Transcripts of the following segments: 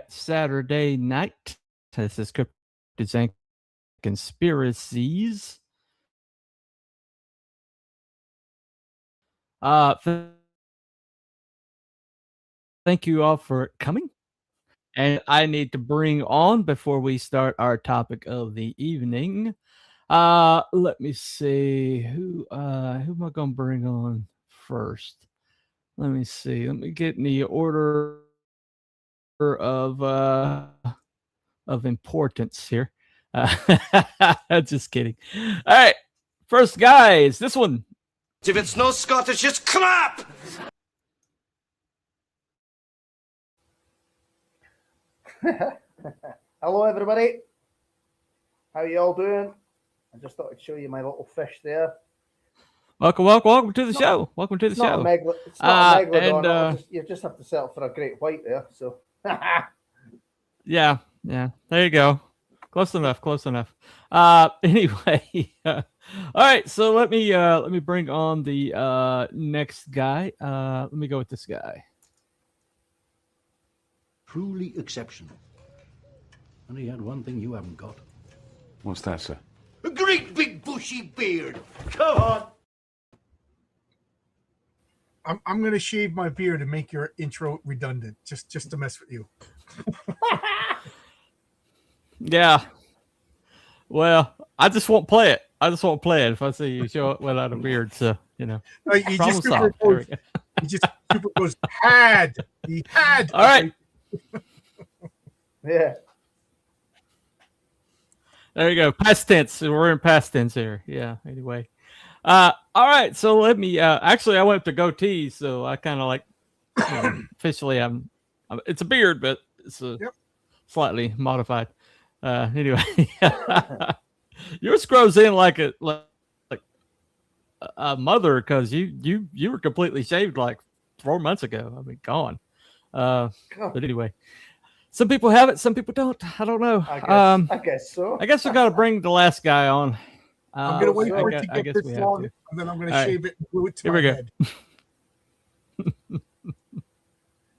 Saturday night. This is Cryptids and Conspiracies. Thank you all for coming. And I need to bring on, before we start our topic of the evening, let me see who am I gonna bring on first? Let me see. Let me get in the order of importance here. Just kidding. All right, first guys, this one. If it's no Scottish, it's crap. Hello everybody, how you all doing? I just thought I'd show you my little fish there. Welcome to the show. Welcome to the show. It's not a Megalodon. You just have to settle for a great white there. So yeah, there you go. Close enough. Anyway, all right, so let me bring on the next guy. Let me go with this guy. Truly exceptional. And he had one thing you haven't got. What's that, sir? A great big bushy beard. Come on. I'm going to shave my beard and make your intro redundant, just to mess with you. Yeah. Well, I just won't play it. If I see you show it without a beard. So, you just goes had. He had. All right. Yeah. There you go. Past tense. We're in past tense here. Yeah. Anyway. All right. So let me. Actually, I went to goatee, so I kind of like. Officially, I'm. It's a beard, but it's slightly modified. Anyway, yours grows in like a mother, because you were completely shaved like 4 months ago. I mean, gone. But anyway. Some people have it, some people don't. I don't know. I guess so. I guess we got to bring the last guy on. I'm going to wait for it to get this long, and then I'm going to shave it and glue it to my head.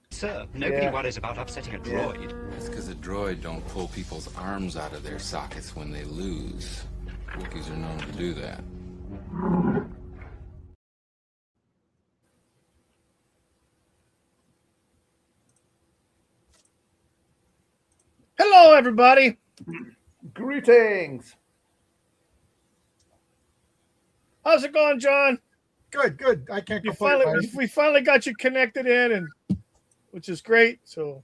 Sir, nobody worries about upsetting a droid. That's because a droid don't pull people's arms out of their sockets when they lose. Wookiees are known to do that. Hello, everybody. Greetings. How's it going, John? Good. I can't complain. We finally got you connected in, and which is great. So,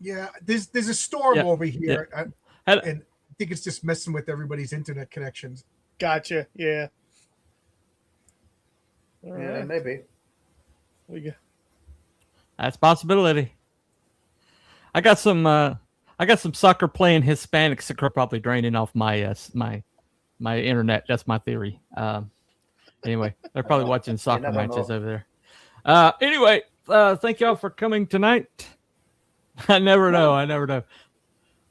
yeah, there's a storm over here, and I think it's just messing with everybody's internet connections. Gotcha. Yeah. All Yeah, right. maybe. We go. That's a possibility. I got some soccer playing Hispanics that are probably draining off my internet. That's my theory. Anyway, they're probably watching soccer never matches know. over there. Anyway, thank y'all for coming tonight. I never know.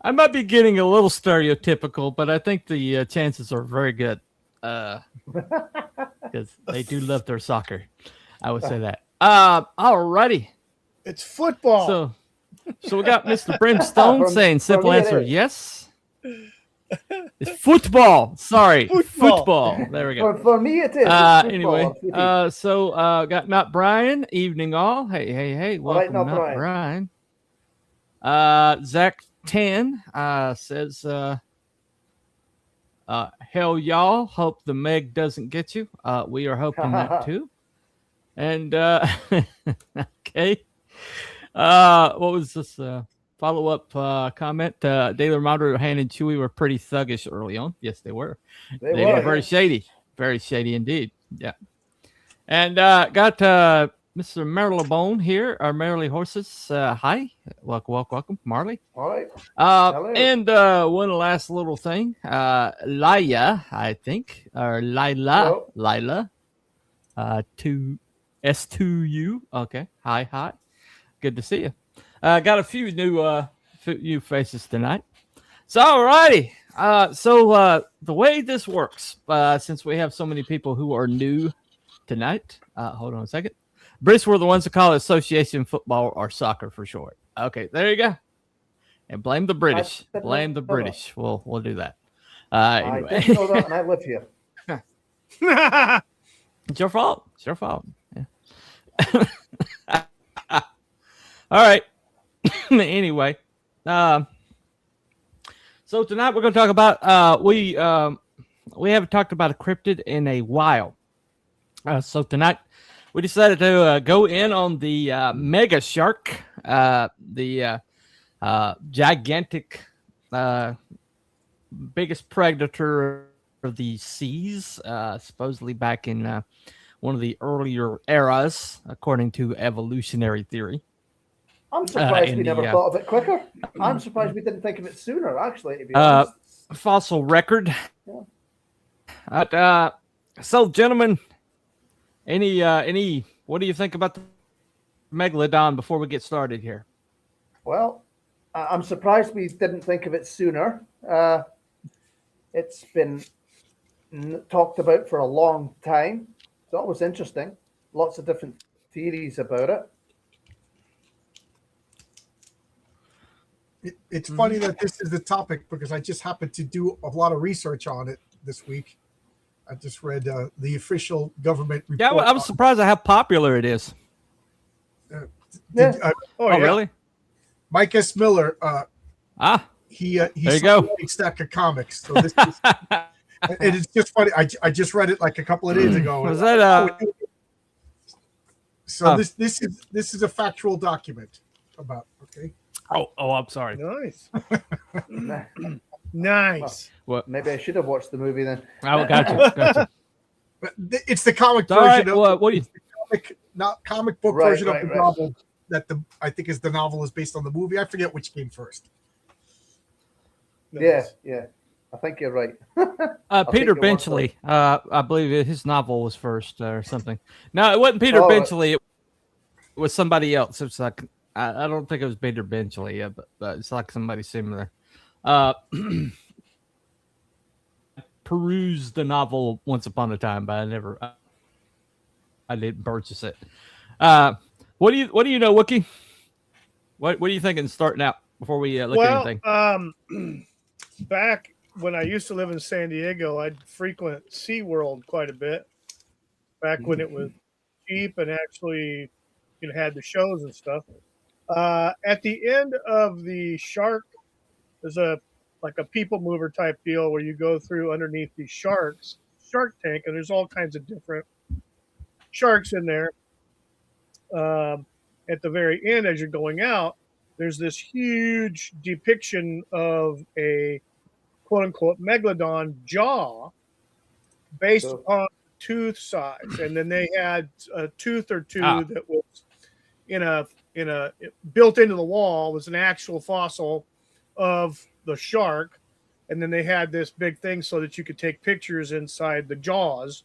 I might be getting a little stereotypical, but I think the chances are very good because they do love their soccer. I would say that. Alrighty. It's football. So we got Mr. Brimstone saying simple me it answer is. yes. It's football. Sorry, Football. football. There we go. For me, it is. It's football Anyway, or footy. so got Not Brian. Evening all. Hey. All right, Welcome, Not Not Brian. Zach 10 says, hell y'all. Hope the Meg doesn't get you. We are hoping that too. And okay. What was this? Follow-up comment. Daily Reminder, Han and Chewie were pretty thuggish early on. Yes, they were. They were very shady. Very shady indeed. Yeah. And got Mr. Megalodon here, our Merrily Horses. Hi. Welcome, Marley. All right. And one last little thing. Laya, I think, or Lila. Hello. Lila. To S2U. Okay. Hi. Good to see you. Got a few new faces tonight. So, alrighty. So the way this works, since we have so many people who are new tonight, hold on a second. British were the ones that call it association football or soccer for short. Okay, there you go. And blame the British. Blame the British. We'll do that. Anyway. I didn't know that, and I live here. It's your fault. It's your fault. Yeah. All right. Anyway, so tonight we're going to talk about we haven't talked about a cryptid in a while. So tonight we decided to go in on the mega shark, the gigantic, biggest predator of the seas, supposedly back in one of the earlier eras, according to evolutionary theory. I'm surprised we in the, never thought of it quicker. I'm surprised we didn't think of it sooner, actually, to be Uh, honest. fossil record. So, gentlemen, any what do you think about the Megalodon before we get started here? Well, I'm surprised we didn't think of it sooner. It's been talked about for a long time. It's always interesting. Lots of different theories about it. It's funny that this is the topic because I just happened to do a lot of research on it this week. I just read the official government report. Yeah, I was surprised at how popular it is. Oh, Oh, really? Mike S. Miller, he There you sold go. a big stack of comics. So this is, and it's just funny. I just read it like a couple of days ago. Was that So this is a factual document about Oh, I'm sorry. nice. Nice. What? Maybe I should have watched the movie then. Oh, gotcha. But it's the comic All right. version of What do you? comic book Right, version right, of the right. novel that I think is the novel is based on the movie. I forget which came first. Nice. Yeah. I think you're right. Peter take your word for Benchley. I believe his novel was first or something. No, it wasn't Peter Oh, Benchley. It was somebody else. It's like I don't think it was Peter Benchley, but it's like somebody similar. Perused the novel once upon a time, but I didn't purchase it. What do you know, Wookie? What are you thinking starting out before we look at anything? Back when I used to live in San Diego, I'd frequent SeaWorld quite a bit. Back when it was cheap and actually had the shows and stuff. At the end of the shark, there's a people mover type deal where you go through underneath these shark tank, and there's all kinds of different sharks in there. At the very end, as you're going out, there's this huge depiction of a quote unquote megalodon jaw based Cool. upon tooth size, and then they had a tooth or two Ah. that was in a built into the wall was an actual fossil of the shark, and then they had this big thing so that you could take pictures inside the jaws,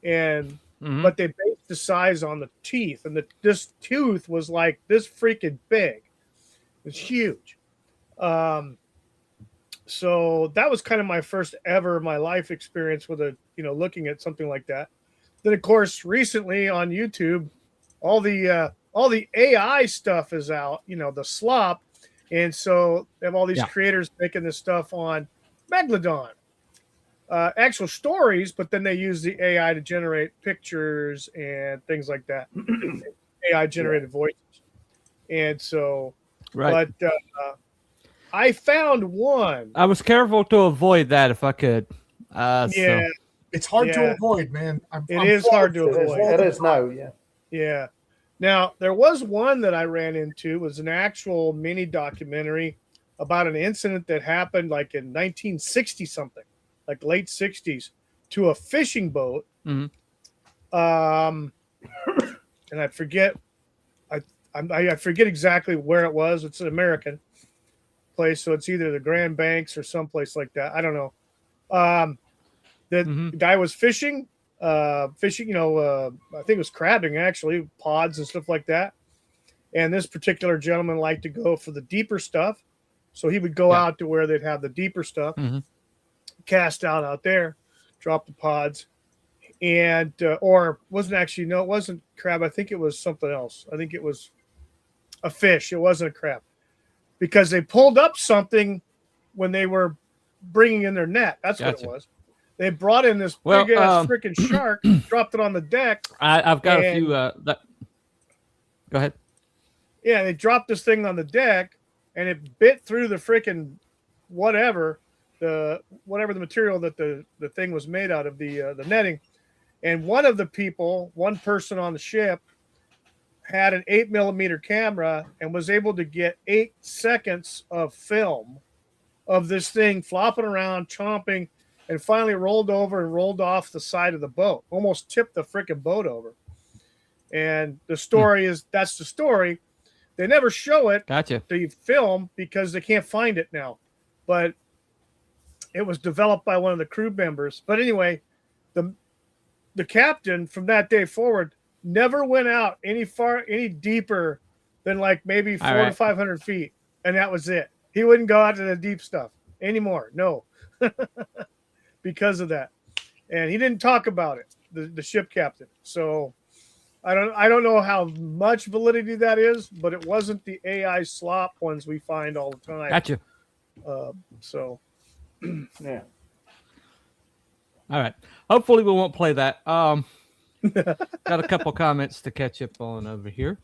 and but they based the size on the teeth, and this tooth was like this freaking big. It's huge. So that was kind of my first ever my life experience with looking at something like that. Then of course recently on YouTube, all the AI stuff is out, the slop, and so they have all these creators making this stuff on Megalodon, actual stories, but then they use the AI to generate pictures and things like that, AI generated voices, and so, Right. but I found one. I was careful to avoid that if I could. Yeah, it's hard to avoid, man. It is hard to avoid. It is now, yeah. Yeah. Now, there was one that I ran into, was an actual mini documentary about an incident that happened like in 1960 something, like late 60s, to a fishing boat. Mm-hmm. And I forget exactly where it was. It's an American place, so it's either the Grand Banks or someplace like that. I don't know. The guy was fishing, I think it was crabbing, actually, pods and stuff like that. And this particular gentleman liked to go for the deeper stuff, so he would go out to where they'd have the deeper stuff, cast out there, drop the pods, and or wasn't actually, no, it wasn't crab. I think it was something else. I think it was a fish. It wasn't a crab, because they pulled up something when they were bringing in their net. That's what it was. They brought in this big ass freaking shark, dropped it on the deck. I've got a few. Go ahead. Yeah, they dropped this thing on the deck, and it bit through the freaking whatever the material that the thing was made out of, the netting. And one person on the ship, had an 8mm camera and was able to get 8 seconds of film of this thing flopping around, chomping, and finally rolled over and rolled off the side of the boat, almost tipped the freaking boat over. And the story that's the story. They never show it. Gotcha. The film, because they can't find it now, but it was developed by one of the crew members. But anyway, the captain from that day forward never went out any deeper than like maybe 400 to 500 feet, and that was it. He wouldn't go out to the deep stuff anymore. No. Because of that, and he didn't talk about it, the ship captain. So I don't know how much validity that is, but it wasn't the AI slop ones we find all the time. Gotcha. So yeah. All right. Hopefully we won't play that. Got a couple comments to catch up on over here.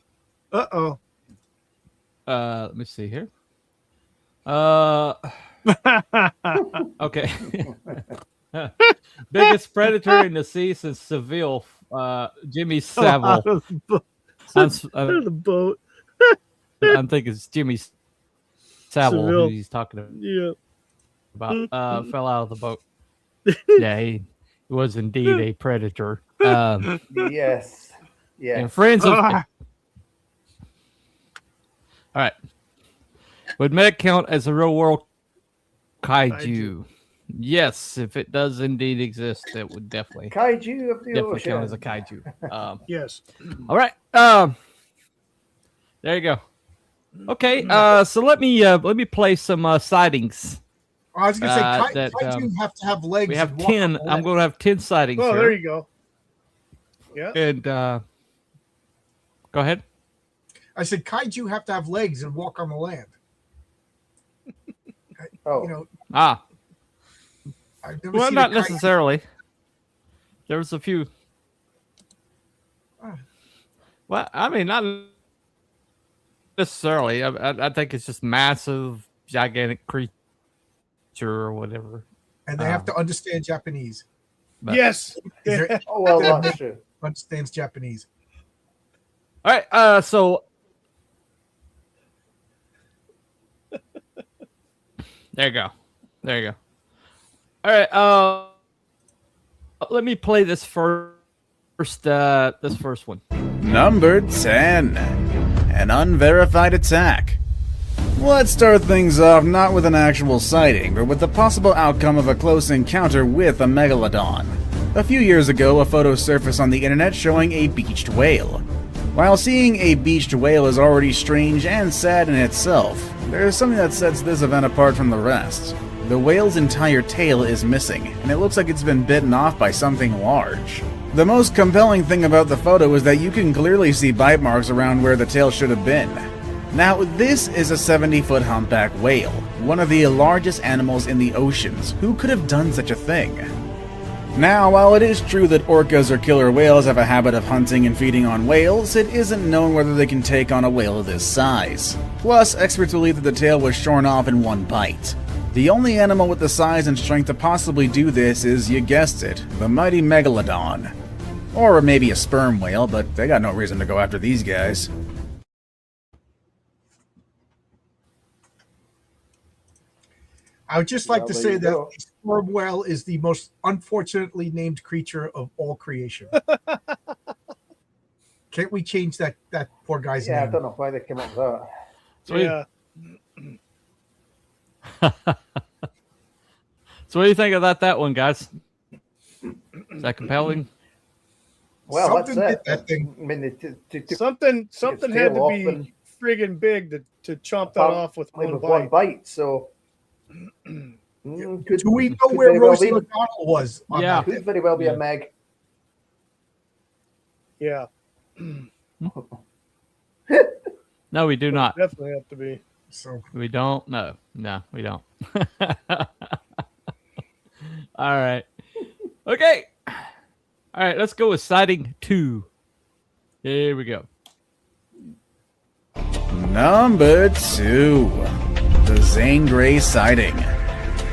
Uh-oh. Let me see here. Okay. Biggest predator in the sea since Seville, Jimmy Savile. The boat. I'm thinking it's Jimmy Savile who Seville. he's talking Yeah. about. Fell out of the boat. Yeah, he was indeed a predator. Yes. Yeah. And friends of. All right. Would Meg count as a real world kaiju? Yes, if it does indeed exist, it would definitely Kaiju of the definitely ocean. count as a kaiju. Yes. All right. There you go. Okay. So let me play some sightings. I was going to say, that, kaiju have to have legs. We have and walk 10. on the I'm land. going to have 10 sightings Oh, here. there you go. Yeah. And go ahead. I said, kaiju have to have legs and walk on the land. Oh. You know, I've never Well, seen not a kaiju. necessarily. There's a few. Well, I mean, not necessarily. I think it's just massive, gigantic creature or whatever. And they have to understand Japanese. But- Yes. Is there Oh, well, that's true. understands Japanese? All right. So there you go. There you go. All right. Let me play this first one. Number 10. An unverified attack. Let's start things off not with an actual sighting, but with the possible outcome of a close encounter with a megalodon. A few years ago, a photo surfaced on the internet showing a beached whale. While seeing a beached whale is already strange and sad in itself, there is something that sets this event apart from the rest. The whale's entire tail is missing, and it looks like it's been bitten off by something large. The most compelling thing about the photo is that you can clearly see bite marks around where the tail should have been. Now, this is a 70-foot humpback whale, one of the largest animals in the oceans. Who could have done such a thing? Now, while it is true that orcas or killer whales have a habit of hunting and feeding on whales, it isn't known whether they can take on a whale of this size. Plus, experts believe that the tail was shorn off in one bite. The only animal with the size and strength to possibly do this is, you guessed it, the mighty Megalodon. Or maybe a sperm whale, but they got no reason to go after these guys. I would just like Well, to there say you that go. the sperm whale is the most unfortunately named creature of all creation. Can't we change that poor guy's Yeah, I name? don't know why they came up with that. Sweet. Yeah. So what do you think about that one, guys? Is that compelling? Well, Something that's did it. that thing. I mean, they took Something had tail to off be and- friggin' big to chomp that off with one with bite. one bite. So, Do we know could where very well Rosie be. O'Donnell was? On Yeah. that? Could very well be Yeah. a Meg. Yeah, No, we do not. definitely have to be. So We don't. No, we don't. All right. Okay. All right. Let's go with sighting 2. Here we go. Number 2. The Zane Grey sighting.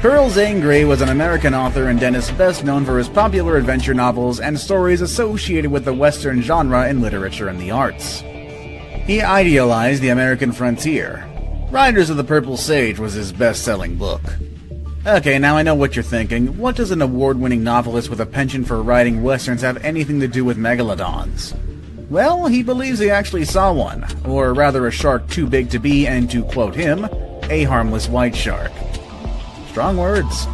Pearl Zane Grey was an American author and dentist best known for his popular adventure novels and stories associated with the Western genre in literature and the arts. He idealized the American frontier. Riders of the Purple Sage was his best-selling book. Okay, now I know what you're thinking. What does an award-winning novelist with a penchant for writing westerns have anything to do with megalodons? Well, he believes he actually saw one, or rather a shark too big to be, and to quote him, a harmless white shark. Strong words.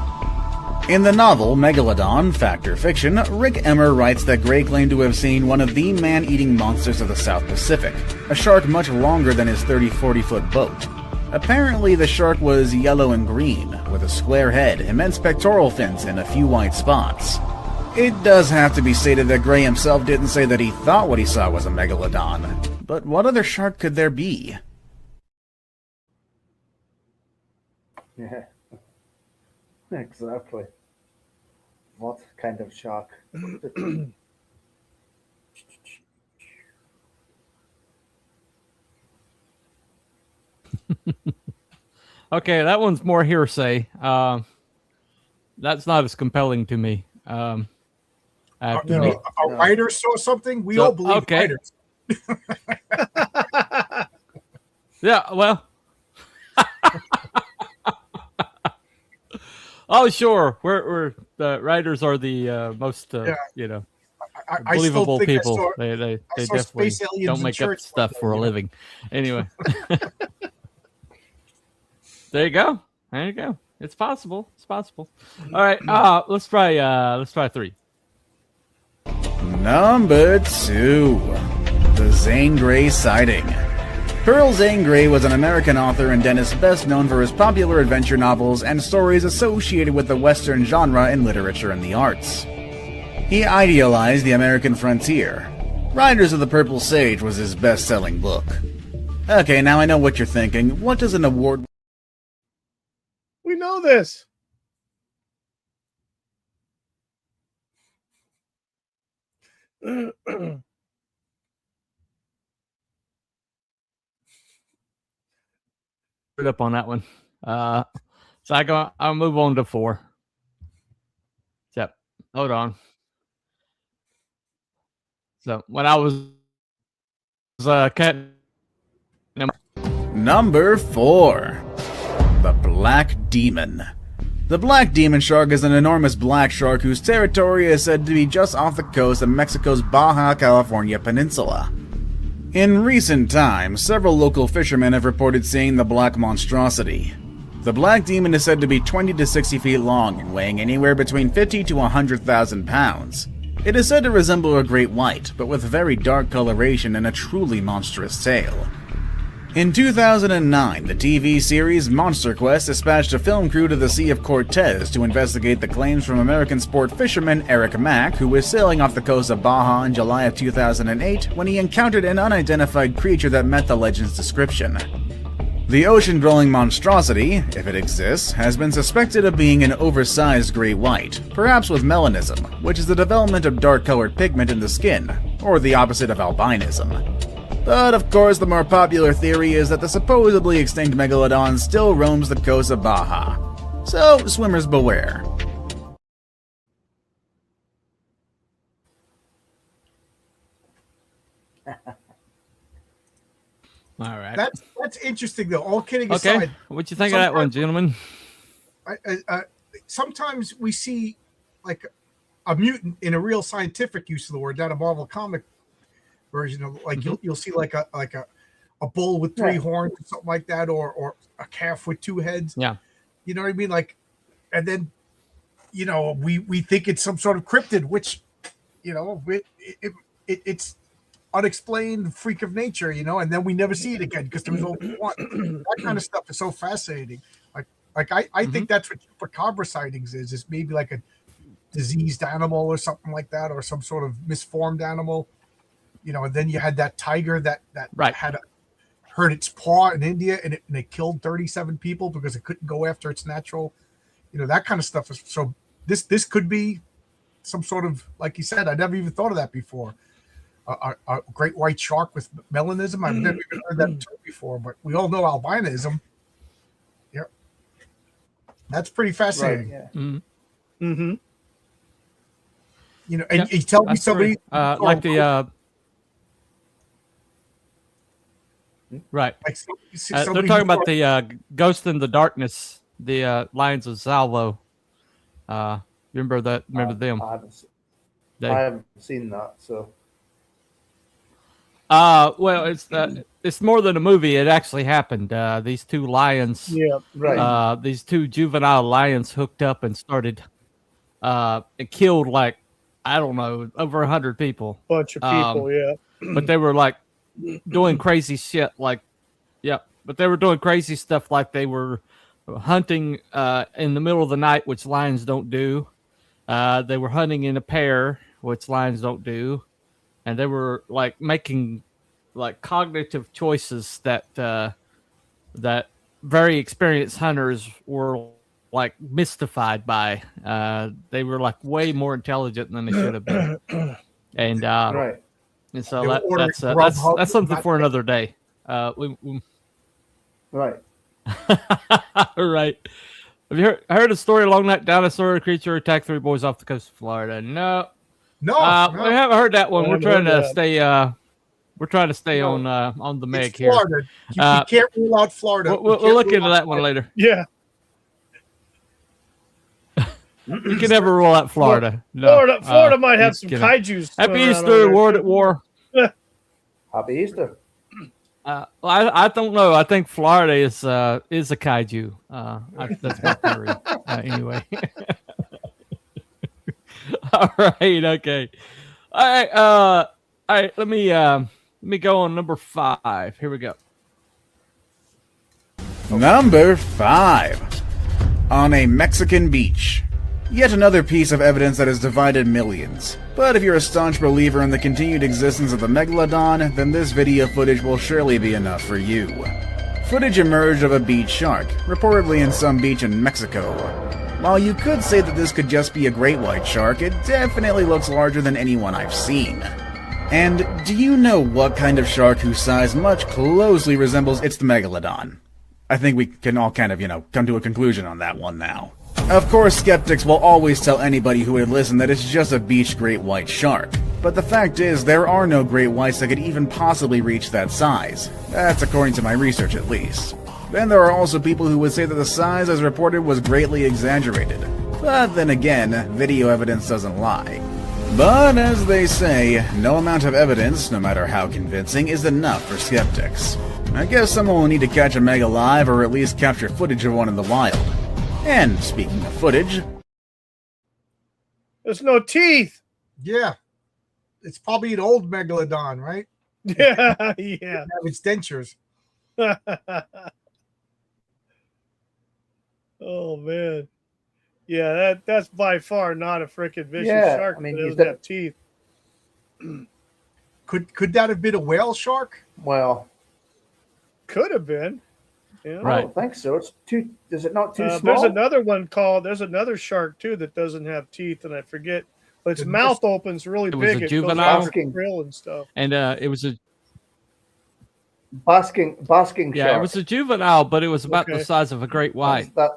In the novel Megalodon, Fact or Fiction, Rick Emmer writes that Gray claimed to have seen one of the man-eating monsters of the South Pacific, a shark much longer than his 30-40-foot boat. Apparently, the shark was yellow and green, with a square head, immense pectoral fins, and a few white spots. It does have to be stated that Gray himself didn't say that he thought what he saw was a megalodon. But what other shark could there be? Yeah. Exactly. What kind of shark? Okay, that one's more hearsay. That's not as compelling to me. I have to admit. A writer saw something. We So, all believe okay. writers. Yeah, well. Oh, sure. We're the writers are the most, you know, I still believable think people. I saw, They I saw definitely space aliens don't in make up church stuff one day, for a you know? living. Anyway, there you go. There you go. It's possible. It's possible. All right. Let's try 3. Number 2. The Zane Grey sighting. Pearl Zane Grey was an American author and dentist best known for his popular adventure novels and stories associated with the Western genre in literature and the arts. He idealized the American frontier. Riders of the Purple Sage was his best-selling book. Okay, now I know what you're thinking. What does an award... We know this. Up on that one. So I'll move on to 4. Yep. Hold on. So when I was cat. Number 4. The Black Demon. The black demon shark is an enormous black shark whose territory is said to be just off the coast of Mexico's Baja California peninsula. In recent times, several local fishermen have reported seeing the black monstrosity. The black demon is said to be 20 to 60 feet long and weighing anywhere between 50 to 100,000 pounds. It is said to resemble a great white, but with very dark coloration and a truly monstrous tail. In 2009, the TV series Monster Quest dispatched a film crew to the Sea of Cortez to investigate the claims from American sport fisherman Eric Mack, who was sailing off the coast of Baja in July of 2008 when he encountered an unidentified creature that met the legend's description. The ocean-dwelling monstrosity, if it exists, has been suspected of being an oversized great white, perhaps with melanism, which is the development of dark-colored pigment in the skin, or the opposite of albinism. But of course, the more popular theory is that the supposedly extinct Megalodon still roams the coast of Baja. So, swimmers beware. All right. That's interesting, though. All kidding Okay. aside, What you think of that one, gentlemen? sometimes we see like a mutant in a real scientific use of the word, not a Marvel comic version of like you'll see like a bull with three horns or something like that, or a calf with two heads. Yeah. You know what I mean? Like, and then we think it's some sort of cryptid, which it's unexplained freak of nature, and then we never see it again because there was only one. That kind of stuff is so fascinating. I think that's what chupacabra sightings is maybe like a diseased animal or something like that, or some sort of misformed animal. And then you had that tiger that had hurt its paw in India and it killed 37 people because it couldn't go after its natural, that kind of stuff. So this could be some sort of, like you said, I never even thought of that before. A great white shark with melanism. I've never even heard that term before, but we all know albinism. Yep. That's pretty fascinating. Right, yeah. Mm-hmm. And you tell me somebody like the right. like They're somebody talking about the Ghost in the Darkness, the Lions of Salvo. Remember that? Remember them? I haven't seen that. So, well, it's more than a movie. It actually happened. These two lions, Yeah. right. these two juvenile lions hooked up and started. It killed like I don't know over 100 people. Bunch of people. Yeah. But they were like doing crazy shit. Like, but they were doing crazy stuff. Like they were hunting in the middle of the night, which lions don't do. They were hunting in a pair, which lions don't do. And they were like making like cognitive choices that that very experienced hunters were like mystified by. They were like way more intelligent than they should have been. And Right. and so They were that's something for another day. Right. Right. Have you heard a story? A long night dinosaur creature attacked 3 boys off the coast of Florida. No. No, We haven't heard that one. I We're haven't trying heard to that. stay. We're trying to stay on the Meg it's here. Florida. You can't rule out Florida. We'll look into that one later. Yeah. You can never rule out Florida. No. Florida might have some you know. kaiju's. Happy swimming around Easter, over Ward there. at War. Happy Easter. Well, I don't know. I think Florida is a kaiju. That's my theory. Anyway. All right. Okay. All right. All right. Let me go on number 5. Here we go. Number 5. On a Mexican beach. Yet another piece of evidence that has divided millions. But if you're a staunch believer in the continued existence of the Megalodon, then this video footage will surely be enough for you. Footage emerged of a beach shark, reportedly in some beach in Mexico. While you could say that this could just be a great white shark, it definitely looks larger than any one I've seen. And do you know what kind of shark whose size much closely resembles it's the Megalodon? I think we can all kind of, come to a conclusion on that one now. Of course, skeptics will always tell anybody who would listen that it's just a beach great white shark. But the fact is, there are no great whites that could even possibly reach that size. That's according to my research, at least. Then there are also people who would say that the size as reported was greatly exaggerated. But then again, video evidence doesn't lie. But as they say, no amount of evidence, no matter how convincing, is enough for skeptics. I guess someone will need to catch a mega live or at least capture footage of one in the wild. And speaking of footage... There's no teeth. Yeah. It's probably an old megalodon, right? Yeah, yeah. It have its dentures. Oh man. Yeah, that's by far not a freaking vicious shark. I mean, that doesn't have teeth. Could that have been a whale shark? Well, Could have been. Yeah. I Right. don't think so. It's too. Is it not too small? There's another one called. There's another shark too that doesn't have teeth, and I forget. But its mouth opens really It was big. a It juvenile? goes out the grill and stuff. And it was a basking shark. it was a juvenile, but it was about the Okay. size of a great white. That,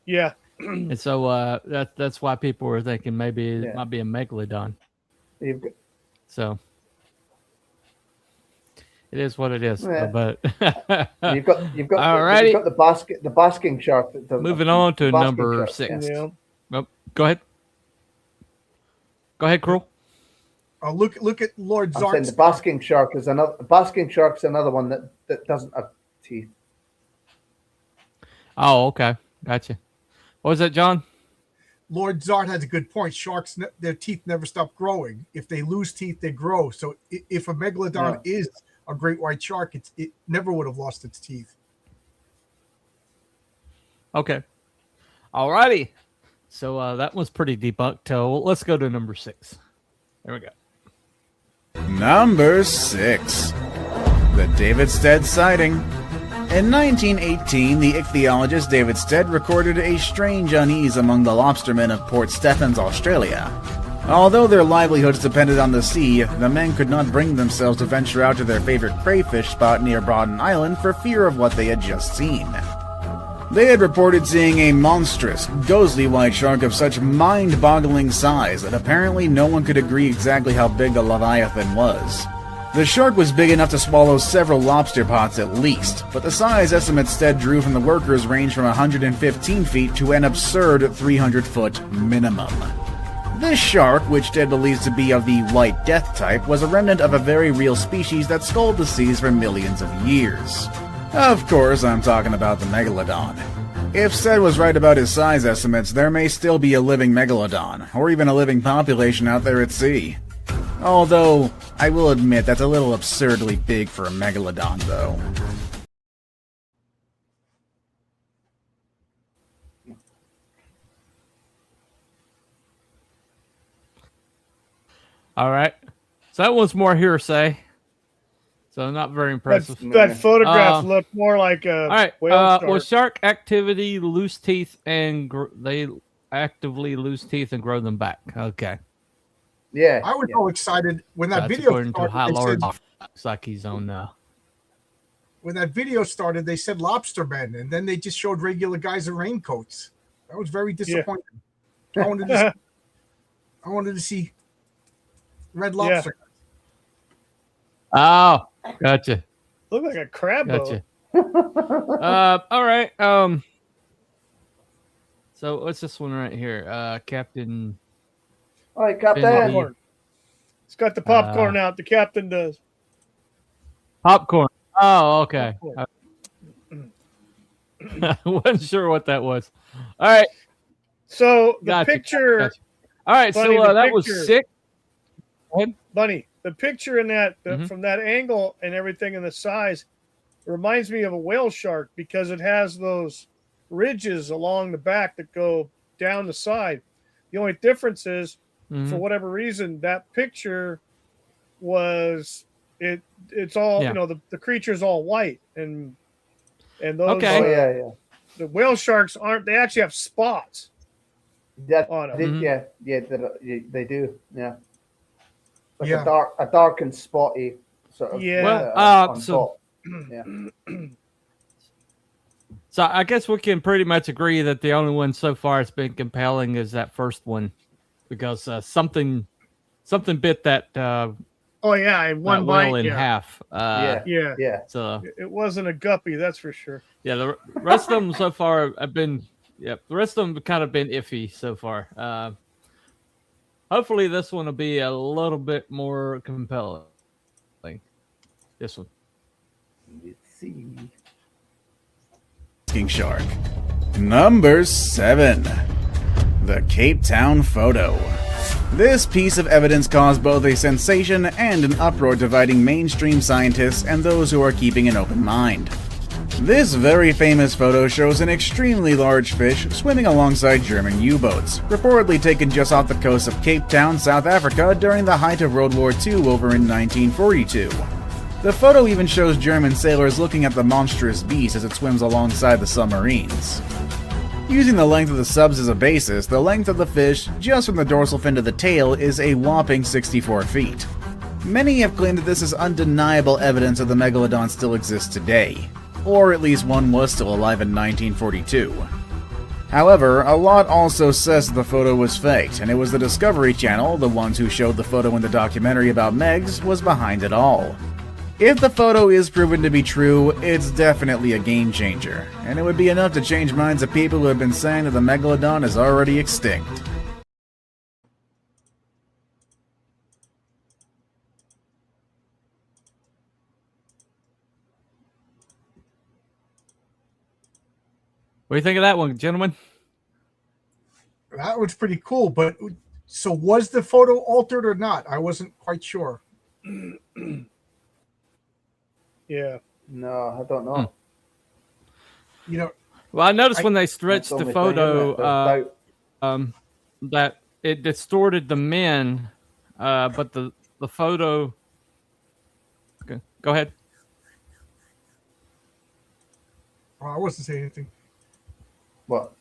Yeah. And so that's why people were thinking maybe it Yeah. might be a megalodon. you've got, So it is what it is. Yeah. But you've got Alrighty. you've got the basking shark. That doesn't moving have on to basking number shark, 6. Yeah. Oh, go ahead. Go ahead, Cruel. Look at Lord I'm saying Zart's. the basking shark is another. Basking shark's another one that doesn't have teeth. Oh, okay. Gotcha. What was that, John? Lord Zart has a good point. Sharks, their teeth never stop growing. If they lose teeth, they grow. So if a megalodon is a great white shark, it never would have lost its teeth. Okay. Alrighty. So that was pretty debunked. Let's go to number 6. There we go. Number 6. The David Stead sighting. In 1918, the ichthyologist David Stead recorded a strange unease among the lobstermen of Port Stephens, Australia. Although their livelihoods depended on the sea, the men could not bring themselves to venture out to their favorite crayfish spot near Broughton Island for fear of what they had just seen. They had reported seeing a monstrous, ghostly white shark of such mind-boggling size that apparently no one could agree exactly how big the Leviathan was. The shark was big enough to swallow several lobster pots at least, but the size estimates Stead drew from the workers ranged from 115 feet to an absurd 300-foot minimum. This shark, which Stead believes to be of the White Death type, was a remnant of a very real species that sculled the seas for millions of years. Of course, I'm talking about the Megalodon. If Stead was right about his size estimates, there may still be a living Megalodon, or even a living population out there at sea. Although, I will admit that's a little absurdly big for a Megalodon, though. All right. So that one's more hearsay. So not very impressive. That photograph looked more like a All right. whale shark. Well, shark activity, loose teeth, and they actively lose teeth and grow them back. Okay. Yeah, I was so excited when that That's video according to High started. They Lord. said, Looks like he's on. when that video started, they said lobstermen, and then they just showed regular guys in raincoats. That was very disappointing. I wanted to see red lobster. Oh, gotcha. Look like a crab boat. Gotcha. All right. So what's this one right here? Captain. All right, Captain. Popcorn. It's got the popcorn out. The captain does. Popcorn. Oh, okay. I wasn't sure what that was. All right. So the Gotcha, picture. gotcha. All right. Bunny, so the that picture- was 6. Go ahead. Bunny, the picture in that Mm-hmm. from that angle and everything and the size reminds me of a whale shark because it has those ridges along the back that go down the side. The only difference is, Mm-hmm. for whatever reason, that picture was it's all Yeah. the creature's all white and those Okay. Oh, yeah. the whale sharks aren't, they actually have spots That, on them. Mhm. they do. Yeah. Like Yeah. a dark and spotty sort of. Yeah. Well, on so- top. Yeah. So I guess we can pretty much agree that the only one so far that's been compelling is that first one, because something bit that Oh yeah, one that bite. whale in half. Yeah. So It wasn't a guppy, that's for sure. yeah, the rest of them so far have been. Yep, the rest of them have kind of been iffy so far. Hopefully, this one will be a little bit more compelling. This one. Let's see. King shark. Number 7. The Cape Town photo. This piece of evidence caused both a sensation and an uproar, dividing mainstream scientists and those who are keeping an open mind. This very famous photo shows an extremely large fish swimming alongside German U-boats, reportedly taken just off the coast of Cape Town, South Africa during the height of World War II over in 1942. The photo even shows German sailors looking at the monstrous beast as it swims alongside the submarines. Using the length of the subs as a basis, the length of the fish, just from the dorsal fin to the tail, is a whopping 64 feet. Many have claimed that this is undeniable evidence that the Megalodon still exists today, or at least one was still alive in 1942. However, a lot also says that the photo was faked, and it was the Discovery Channel, the ones who showed the photo in the documentary about Megs, was behind it all. If the photo is proven to be true, it's definitely a game changer, and it would be enough to change minds of people who have been saying that the Megalodon is already extinct. What do you think of that one, gentlemen? That was pretty cool, but so was the photo altered or not? I wasn't quite sure. Yeah. No, I don't know. You know, Well, I noticed when they stretched That's the only thing, isn't it? photo, There's doubt. that it distorted the men, but the photo. Okay, go ahead. oh, I wasn't saying anything. What?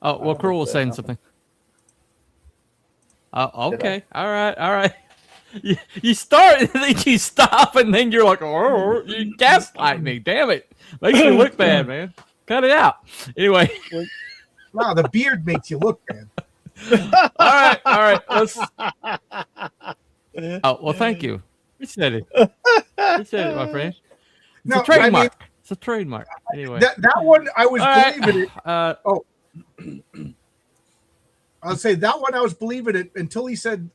Oh, well, don't Cruel was say saying something. something. Did I? Okay, all right. You start and then you stop and then you're like, oh, you gaslight me. Damn it. Makes me look bad, man. Cut it out. Anyway. Wow, the beard makes you look bad. All right. Let's. Oh, well, thank you. Appreciate it. Appreciate it, my friend. It's No, a trademark. I mean, It's a trademark. Anyway. that one I was All right. believing it. I'll say that one I was believing it until he said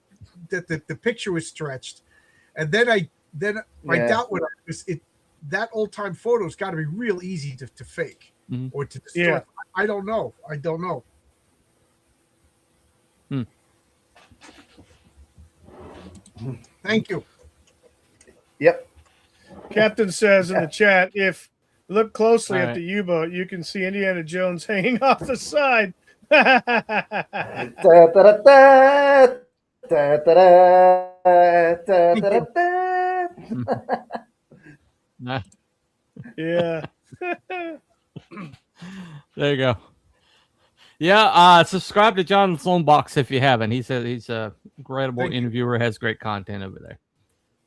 that the picture was stretched, and then I Yeah. doubt what it. That old time photo's got to be real easy to fake Mhm. or to distort. Yeah. I don't know. Thank you. Yep. Captain says in the chat, if you look closely All at right. the U-boat, you can see Indiana Jones hanging off the side. Da-da-da-da, da-da-da, da-da-da-da. Nah, Yeah. there you go. Yeah, subscribe to John's Lonebox if you haven't. He's a incredible Thank you. interviewer, has great content over there.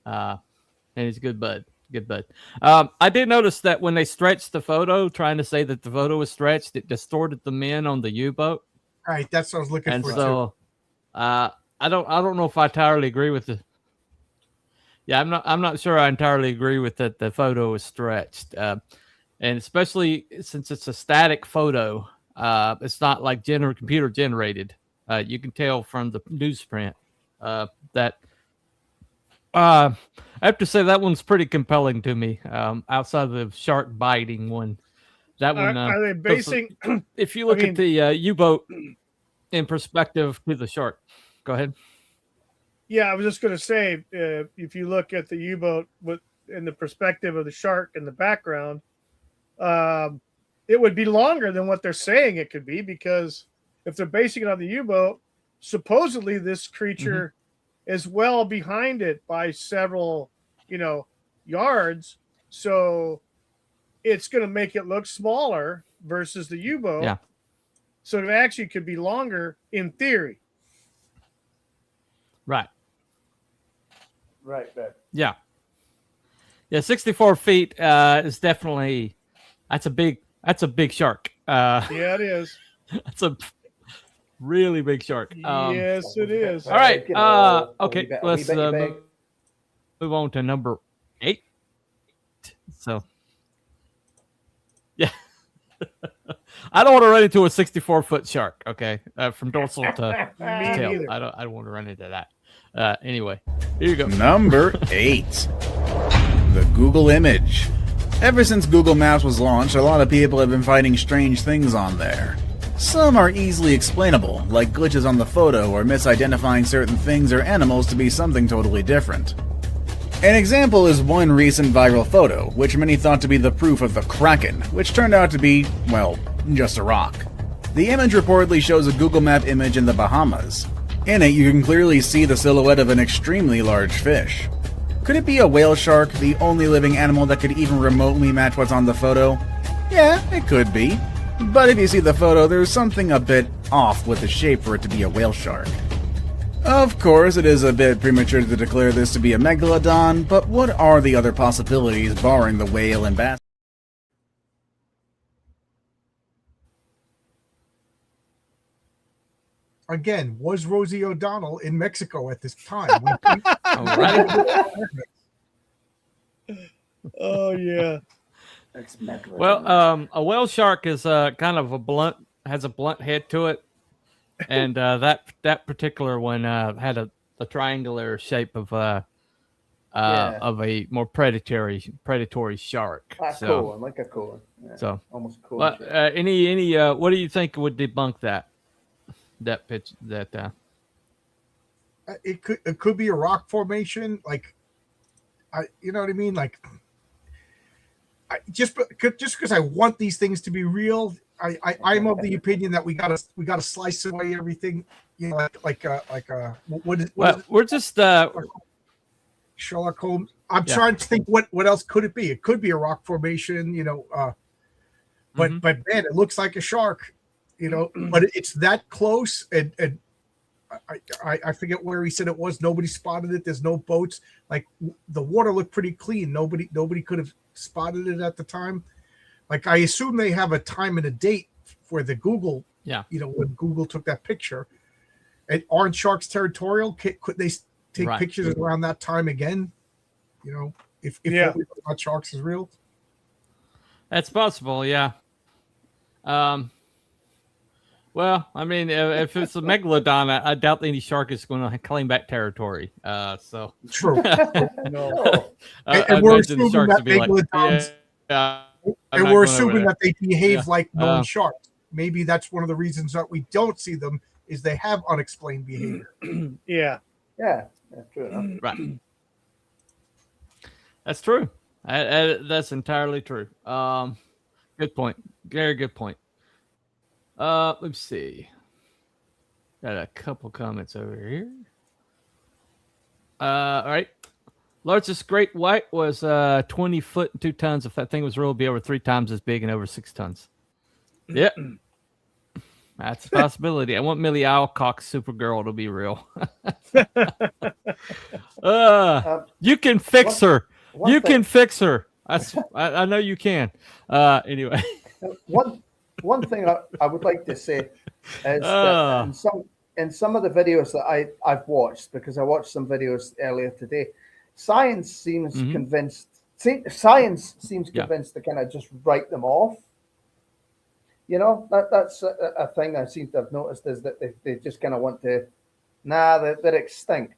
And he's a good bud. Good bud. I did notice that when they stretched the photo, trying to say that the photo was stretched, it distorted the men on the U-boat. All right, that's what I was looking And for too. so I don't know if I entirely agree with the. Yeah, I'm not sure I entirely agree with that the photo is stretched. And especially since it's a static photo, it's not like computer generated. You can tell from the newsprint that I have to say that one's pretty compelling to me. Outside of the shark biting one, that one. Are they basing? If you look I at the U-boat in perspective to the shark, go ahead. Yeah, I was just going to say, if you look at the U-boat in the perspective of the shark in the background, it would be longer than what they're saying it could be, because if they're basing it on the U-boat, supposedly this creature is well behind it by several, yards. So it's going to make it look smaller versus the U-boat. Yeah. So it actually could be longer in theory. Right. Right. Yeah. 64 feet is definitely that's a big shark. Yeah, it is. That's a really big shark. Yes, it is. All right. You know, a Okay. wee bit Let's big. move on to number 8. So, yeah. I don't want to run into a 64-foot shark. Okay, from dorsal to Me tail. neither. I don't want to run into that. Anyway, here you go. Number 8. The Google image. Ever since Google Maps was launched, a lot of people have been finding strange things on there. Some are easily explainable, like glitches on the photo or misidentifying certain things or animals to be something totally different. An example is one recent viral photo, which many thought to be the proof of the Kraken, which turned out to be, well, just a rock. The image reportedly shows a Google Map image in the Bahamas. In it, you can clearly see the silhouette of an extremely large fish. Could it be a whale shark, the only living animal that could even remotely match what's on the photo? Yeah, it could be. But if you see the photo, there's something a bit off with the shape for it to be a whale shark. Of course, it is a bit premature to declare this to be a megalodon, but what are the other possibilities barring the whale and bass? Again, was Rosie O'Donnell in Mexico at this time? All right. Oh yeah. It's Megalodon. Well, a whale shark is kind of has a blunt head to it, and that particular one had a triangular shape of a more predatory shark. That's cool. I like a cool one. Yeah, So, almost cool. but any what do you think would debunk that pitch that? it could be a rock formation, like you know what I mean, like. Just because I want these things to be real, I'm of the opinion that we gotta slice away everything, you know, We're just Sherlock Holmes. I'm trying to think what else could it be? It could be a rock formation, you know, but man, it looks like a shark, you know, but it's that close, and I forget where he said it was. Nobody spotted it. There's no boats. Like the water looked pretty clean. Nobody could have spotted it at the time. Like I assume they have a time and a date for the Google. Yeah. You know, when Google took that picture. And aren't sharks territorial? Could they take pictures around that time again? You know, if what we thought sharks is real. That's possible. Yeah. Well, I mean, if it's a megalodon, I doubt any shark is going to claim back territory. So True. No. And we're assuming that megalodons, and we're assuming that they behave like known sharks. Maybe that's one of the reasons that we don't see them is they have unexplained behavior. Yeah. Yeah, that's true enough. Right. That's true. That's entirely true. Good point. Very good point. Let's see. Got a couple comments over here. All right. Largest great white was 20 foot and 2 tons. If that thing was real, it'd be over 3 times as big and over 6 tons. Yep. That's a possibility. I want Millie Alcock's Supergirl to be real. You can fix her. You can fix her. I know you can. Anyway. One thing I would like to say is that in some of the videos that I've watched, because I watched some videos earlier today, science seems convinced. Science seems convinced to kind of just write them off. You know, that's a thing I seem to have noticed is that they just kind of want to, they're extinct.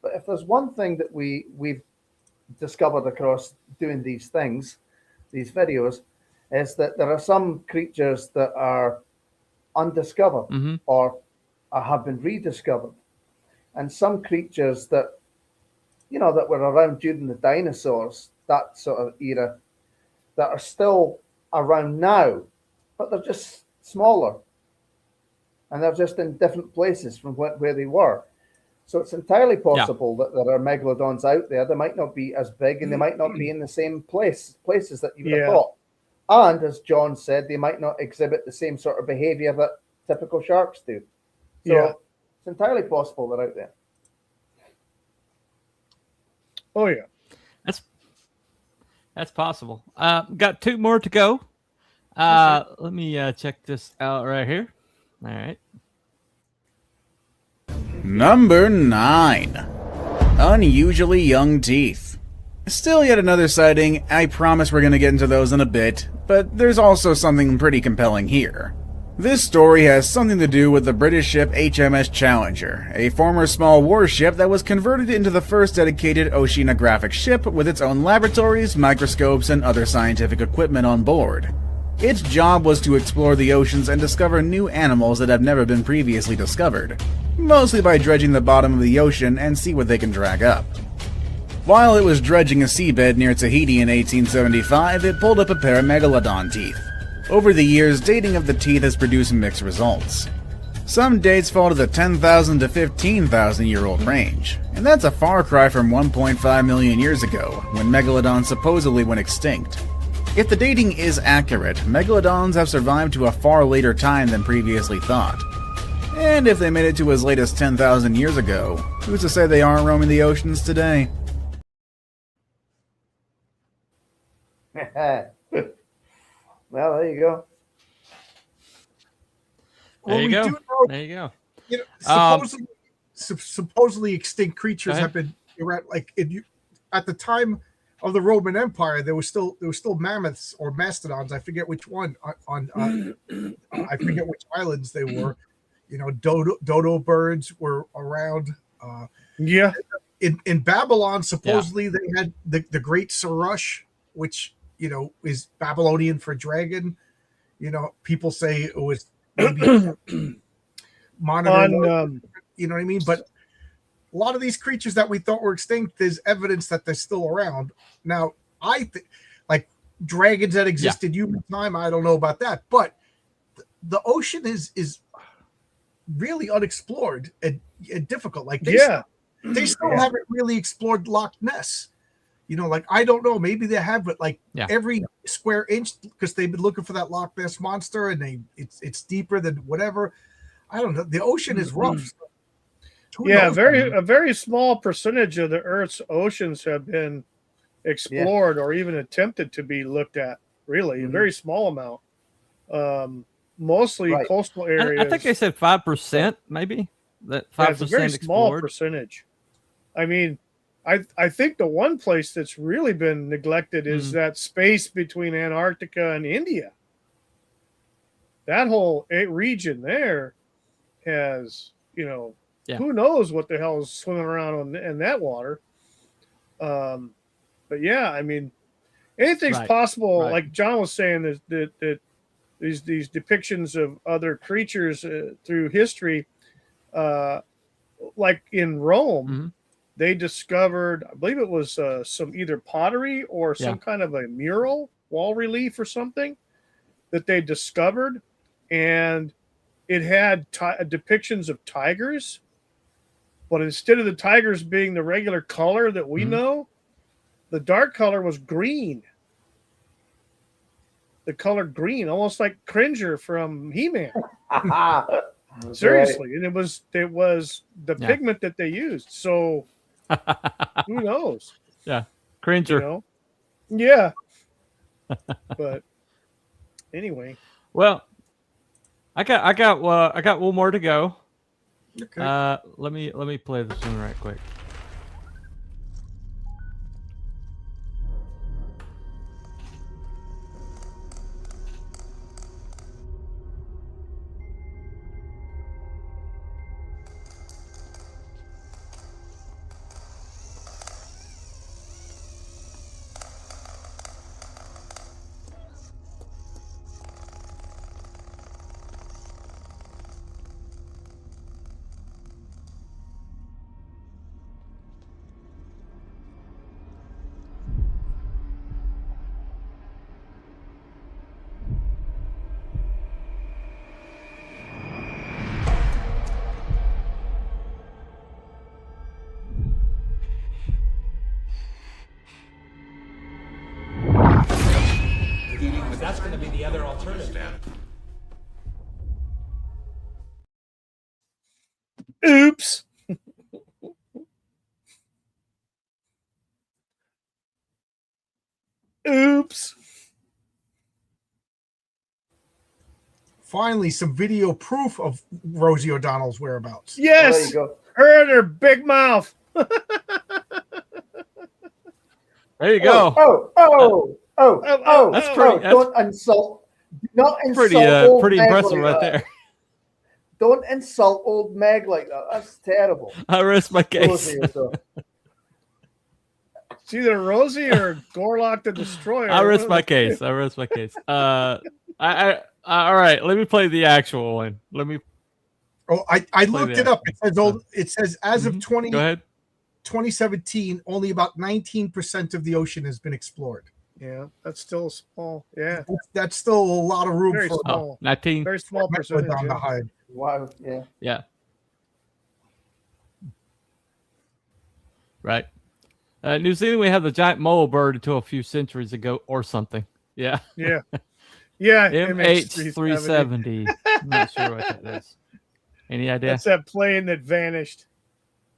But if there's one thing that we've discovered across doing these things, these videos, is that there are some creatures that are undiscovered or have been rediscovered. And some creatures that, you know, that were around during the dinosaurs, that sort of era, that are still around now, but they're just smaller. And they're just in different places from where they were. So it's entirely possible that there are megalodons out there. They might not be as big and they might not be in the same places that you would have thought. And as John said, they might not exhibit the same sort of behavior that typical sharks do. So it's entirely possible they're out there. Oh yeah. That's possible. Got 2 more to go. Let me check this out right here. All right. Number 9. Unusually young teeth. Still yet another sighting. I promise we're going to get into those in a bit, but there's also something pretty compelling here. This story has something to do with the British ship HMS Challenger, a former small warship that was converted into the first dedicated oceanographic ship with its own laboratories, microscopes, and other scientific equipment on board. Its job was to explore the oceans and discover new animals that have never been previously discovered, mostly by dredging the bottom of the ocean and see what they can drag up. While it was dredging a seabed near Tahiti in 1875, it pulled up a pair of Megalodon teeth. Over the years, dating of the teeth has produced mixed results. Some dates fall to the 10,000 to 15,000 year old range, and that's a far cry from 1.5 million years ago, when Megalodon supposedly went extinct. If the dating is accurate, Megalodons have survived to a far later time than previously thought. And if they made it to as late as 10,000 years ago, who's to say they aren't roaming the oceans today? Well, there you go. There you we go. do know, There you go. you know, supposedly extinct creatures Go have been around. Like at the time of the Roman Empire, there was still mammoths or mastodons. I forget which one on I forget which islands they were. You know, dodo birds were around. Yeah. In Babylon, supposedly they had the Great Sarush, which, you know, is Babylonian for dragon. You know, people say it was maybe monitor. You know what I mean? But a lot of these creatures that we thought were extinct, there's evidence that they're still around. Now, I think, like dragons that existed human time, I don't know about that, but the ocean is really unexplored and difficult. Like they still haven't really explored Loch Ness. You know, like I don't know, maybe they have, but like every square inch, because they've been looking for that Loch Ness monster, and it's deeper than whatever. I don't know. The ocean is rough. So a very small percentage of the Earth's oceans have been explored or even attempted to be looked at. Really, a very small amount. Mostly coastal areas. I think they said 5%, maybe. That 5% it's a very small explored. percentage. I mean, I think the one place that's really been neglected is that space between Antarctica and India. That whole region there has, you know, who knows what the hell is swimming around in that water. But yeah, I mean, anything's possible. Right. Like John was saying, that these depictions of other creatures through history, like in Rome, they discovered, I believe it was some either pottery or some kind of a mural, wall relief or something that they discovered, and it had depictions of tigers, but instead of the tigers being the regular color that we know, the dark color was green. The color green, almost like Cringer from He-Man. Seriously, and it was the pigment that they used. So who knows? Yeah, Cringer. You know? Yeah. But anyway, well, I got one more to go. Okay. Let me play this one right quick. That's going to be the other alternative. oops. Oops. Finally, some video proof of Rosie O'Donnell's whereabouts. Yes. There you go. Her and her big mouth. There you go. That's pretty. That's don't insult. Do not insult pretty. old Pretty Meg impressive like right that. there. Don't insult old Meg like that. That's terrible. I rest my case. Rosie is a- It's either Rosie or Gorlock the Destroyer. I rest my case. I rest my case. All right. Let me play the actual one. Let me. Oh, I looked it up. It says It says as of Go ahead. 2017, only about 19% of the ocean has been explored. Yeah, that's still small. Yeah, That's still a lot of room very for small. 19. Very small percentage. Megalodon to Yeah. hide. Wow. Yeah. Yeah. Right. New Zealand, we had the giant mole bird until a few centuries ago, or something. Yeah. Yeah. Yeah. MH370. I'm not sure what that is. Any idea? That's that plane that vanished.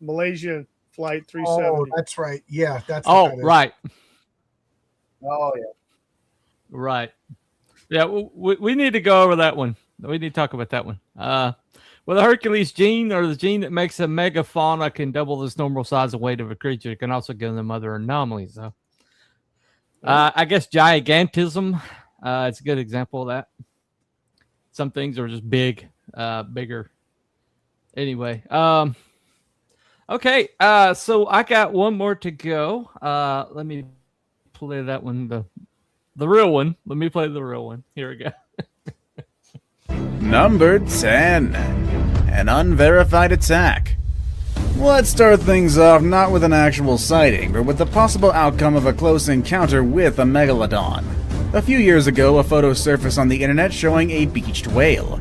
Malaysian flight 370. Oh, that's right. Yeah, that's. what that is. Right. Oh yeah. Right. Yeah, we need to go over that one. We need to talk about that one. Well, the Hercules gene, or the gene that makes a megafauna, can double its normal size and weight of a creature. It can also give them other anomalies, though. I guess gigantism. It's a good example of that. Some things are just bigger. Anyway, okay. So I got one more to go. Let me play that one. The real one. Let me play the real one. Here we go. Number 10. An unverified attack. Let's start things off not with an actual sighting, but with the possible outcome of a close encounter with a megalodon. A few years ago, a photo surfaced on the internet showing a beached whale.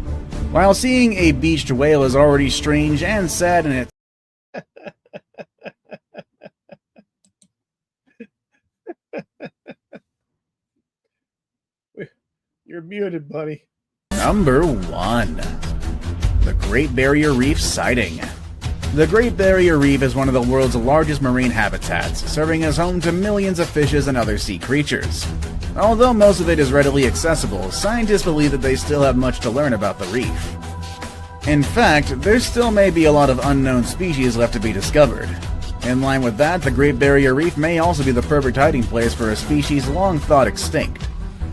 While seeing a beached whale is already strange and sad in its You're muted, buddy. Number 1. The Great Barrier Reef sighting. The Great Barrier Reef is one of the world's largest marine habitats, serving as home to millions of fishes and other sea creatures. Although most of it is readily accessible, scientists believe that they still have much to learn about the reef. In fact, there still may be a lot of unknown species left to be discovered. In line with that, the Great Barrier Reef may also be the perfect hiding place for a species long thought extinct.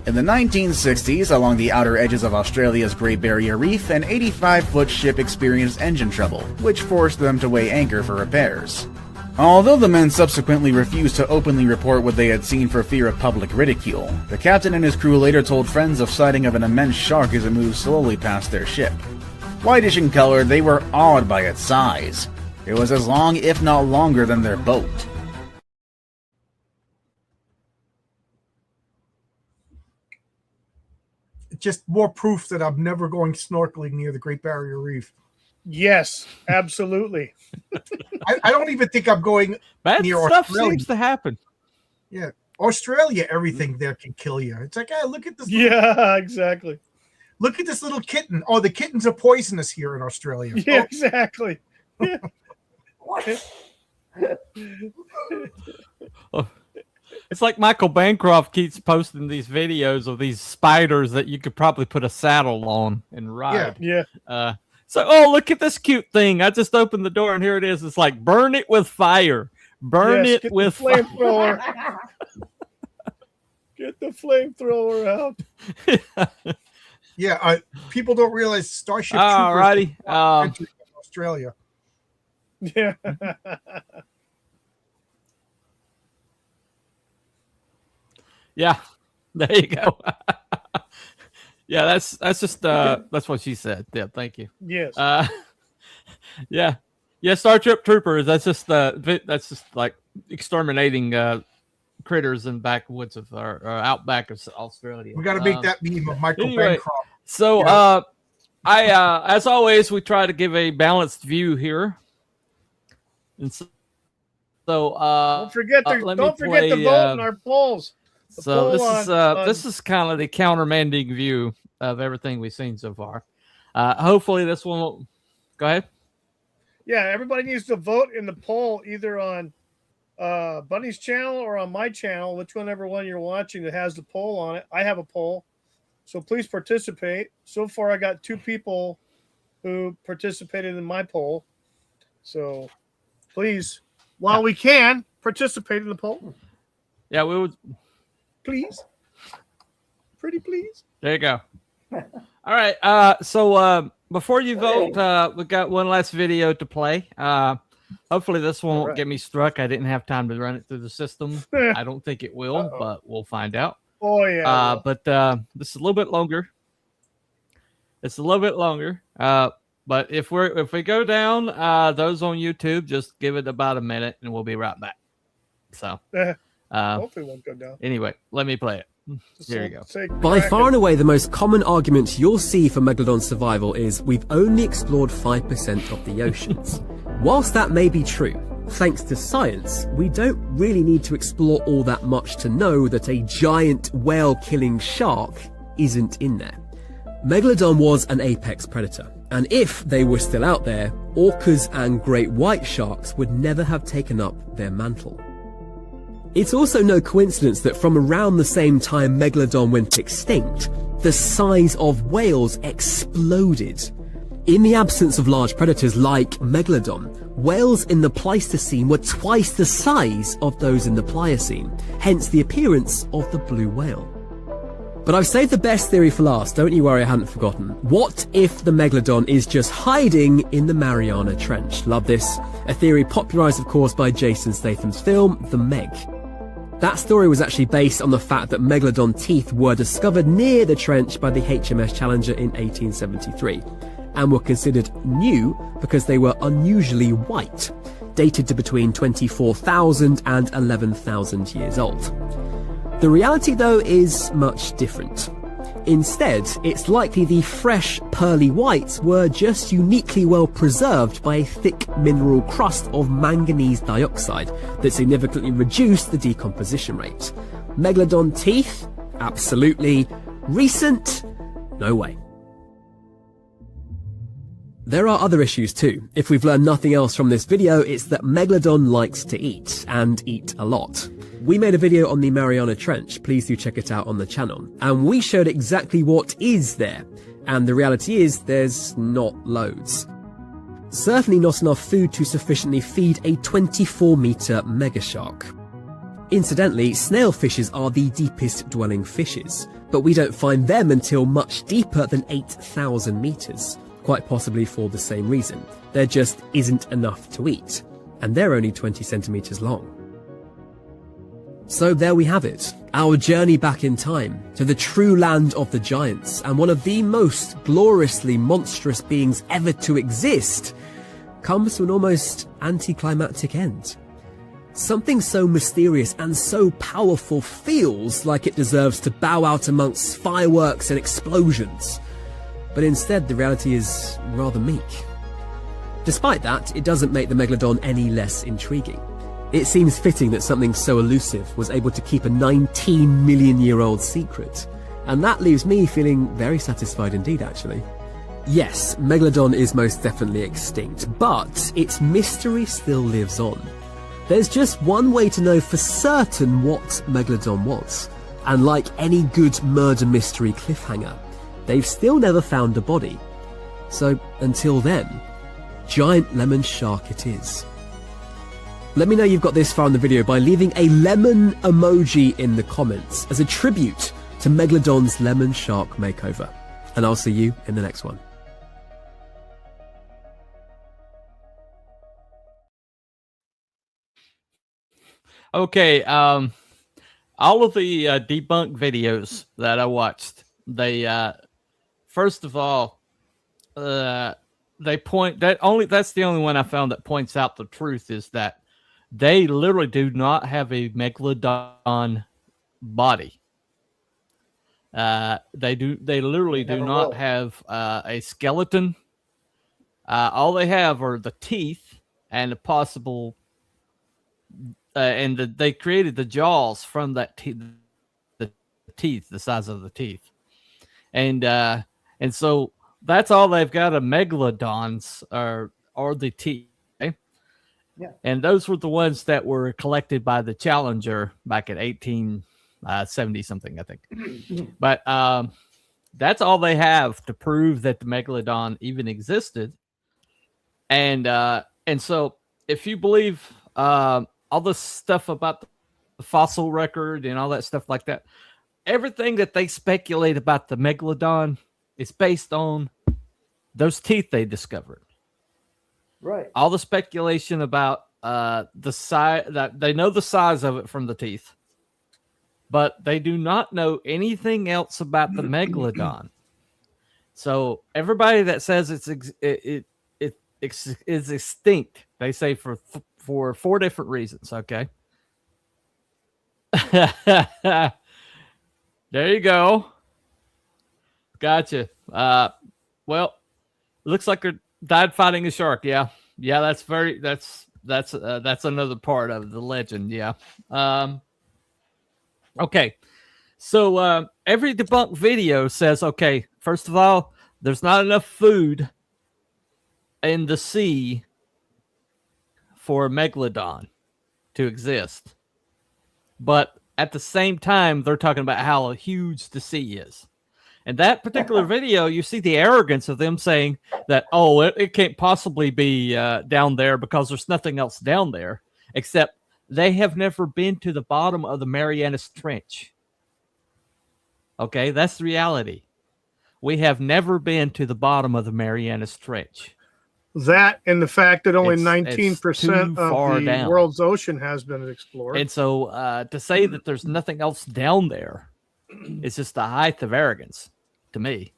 In the 1960s, along the outer edges of Australia's Great Barrier Reef, an 85-foot ship experienced engine trouble, which forced them to weigh anchor for repairs. Although the men subsequently refused to openly report what they had seen for fear of public ridicule, the captain and his crew later told friends of sighting of an immense shark as it moved slowly past their ship. Whitish in color, they were awed by its size. It was as long, if not longer, than their boat. Just more proof that I'm never going snorkeling near the Great Barrier Reef. Yes, absolutely. I don't even think I'm going Bad near stuff Australia. seems to happen. Yeah, Australia, everything there can kill you. It's like, hey, look at this. Yeah, exactly. Look at this little kitten. Oh, the kittens are poisonous here in Australia. Yeah, exactly. It's like Michael Bancroft keeps posting these videos of these spiders that you could probably put a saddle on and ride. Yeah. So, oh, look at this cute thing. I just opened the door and here it is. It's like, burn it with fire. Burn Yes, it get with the flamethrower. Get the flamethrower out. Yeah, people don't realize Starship Alrighty. Troopers in Australia. Yeah. Yeah, there you go. Yeah, that's just that's what she said. Yeah, thank you. Yes. Yeah, Starship Troopers. That's just like exterminating critters in backwoods of or outback of Australia. We got to make that meme of Michael anyway, Bancroft. So, Yeah. as always, we try to give a balanced view here, and so don't forget to let don't me forget play, to vote in our polls. The So poll this is kind of the countermanding view of everything we've seen so far. Hopefully, this one will go ahead. Yeah, everybody needs to vote in the poll either on Bunny's channel or on my channel, whichever one you're watching that has the poll on it. I have a poll, so please participate. So far, I got 2 people who participated in my poll. So please, while we can, participate in the poll. Yeah, we would. Please. Pretty please. There you go. All right. So before you vote, we got one last video to play. Hopefully this one won't get me struck. I didn't have time to run it through the system. I don't think it will, but we'll find out. Oh yeah. But this is a little bit longer. It's a little bit longer. But if we go down, those on YouTube, just give it about a minute, and we'll be right back. So hopefully it won't go down. Anyway, let me play it. Here you go. By far and away, the most common argument you'll see for Megalodon survival is we've only explored 5% of the oceans. Whilst that may be true, thanks to science, we don't really need to explore all that much to know that a giant whale-killing shark isn't in there. Megalodon was an apex predator, and if they were still out there, orcas and great white sharks would never have taken up their mantle. It's also no coincidence that from around the same time Megalodon went extinct, the size of whales exploded. In the absence of large predators like Megalodon, whales in the Pleistocene were twice the size of those in the Pliocene, hence the appearance of the blue whale. But I've saved the best theory for last, don't you worry, I hadn't forgotten. What if the Megalodon is just hiding in the Mariana Trench? Love this. A theory popularised, of course, by Jason Statham's film, The Meg. That story was actually based on the fact that Megalodon teeth were discovered near the trench by the HMS Challenger in 1873, and were considered new because they were unusually white, dated to between 24,000 and 11,000 years old. The reality, though, is much different. Instead, it's likely the fresh, pearly whites were just uniquely well preserved by a thick mineral crust of manganese dioxide that significantly reduced the decomposition rate. Megalodon teeth? Absolutely. Recent? No way. There are other issues too. If we've learned nothing else from this video, it's that Megalodon likes to eat, and eat a lot. We made a video on the Mariana Trench, please do check it out on the channel, and we showed exactly what is there, and the reality is there's not loads. Certainly not enough food to sufficiently feed a 24-metre megashark. Incidentally, snailfishes are the deepest dwelling fishes, but we don't find them until much deeper than 8,000 metres. Quite possibly for the same reason. There just isn't enough to eat, and they're only 20 centimetres long. So there we have it, our journey back in time to the true land of the giants, and one of the most gloriously monstrous beings ever to exist comes to an almost anticlimactic end. Something so mysterious and so powerful feels like it deserves to bow out amongst fireworks and explosions. But instead, the reality is rather meek. Despite that, it doesn't make the Megalodon any less intriguing. It seems fitting that something so elusive was able to keep a 19-million-year-old secret, and that leaves me feeling very satisfied indeed, actually. Yes, Megalodon is most definitely extinct, but its mystery still lives on. There's just one way to know for certain what Megalodon was, and like any good murder mystery cliffhanger, they've still never found a body. So, until then, giant lemon shark it is. Let me know you've got this far in the video by leaving a lemon emoji in the comments as a tribute to Megalodon's lemon shark makeover. And I'll see you in the next one. Okay, all of the debunk videos that I watched, they first of all, they point that that's the only one I found that points out the truth is that they literally do not have a Megalodon body. They literally do not have a skeleton. All they have are the teeth and the possible, they created the jaws from that the teeth, the size of the teeth, and so that's all they've got of Megalodons are the teeth. Okay? Yeah. And those were the ones that were collected by the Challenger back in 1870 something, I think. But that's all they have to prove that the Megalodon even existed. And And so, if you believe all this stuff about the fossil record and all that stuff like that, everything that they speculate about the megalodon is based on those teeth they discovered. Right. All the speculation about the size, that they know the size of it from the teeth, but they do not know anything else about the megalodon. So everybody that says it is extinct, they say for 4 different reasons. Okay. There you go. Gotcha. Well, looks like they're died fighting a shark. Yeah. That's another part of the legend. Yeah. Okay. So every debunked video says, okay, first of all, there's not enough food in the sea for a megalodon to exist. But at the same time, they're talking about how huge the sea is. In that particular video, you see the arrogance of them saying that, oh, it can't possibly be down there because there's nothing else down there, except they have never been to the bottom of the Marianas Trench. Okay, that's the reality. We have never been to the bottom of the Marianas Trench. That and the fact that only It's 19% too of far the down. world's ocean has been explored. And so to say that there's nothing else down there is just the height of arrogance to me.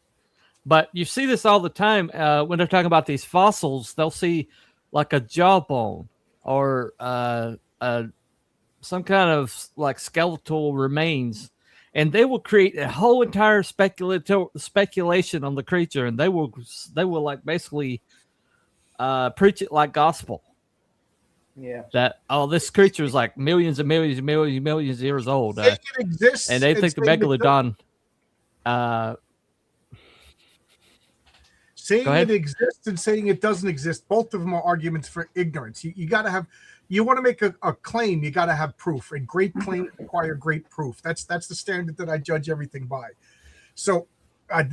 But you see this all the time when they're talking about these fossils. They'll see like a jawbone or some kind of like skeletal remains, and they will create a whole entire speculation on the creature, and they will like basically preach it like gospel. Yeah. That this creature is like millions and millions and millions and millions of years old, It exists, and they think the megalodon. Saying it exists and saying it doesn't exist, both of them are arguments for ignorance. You got to have, you want to make a claim, you got to have proof, and great claims require great proof. That's the standard that I judge everything by. So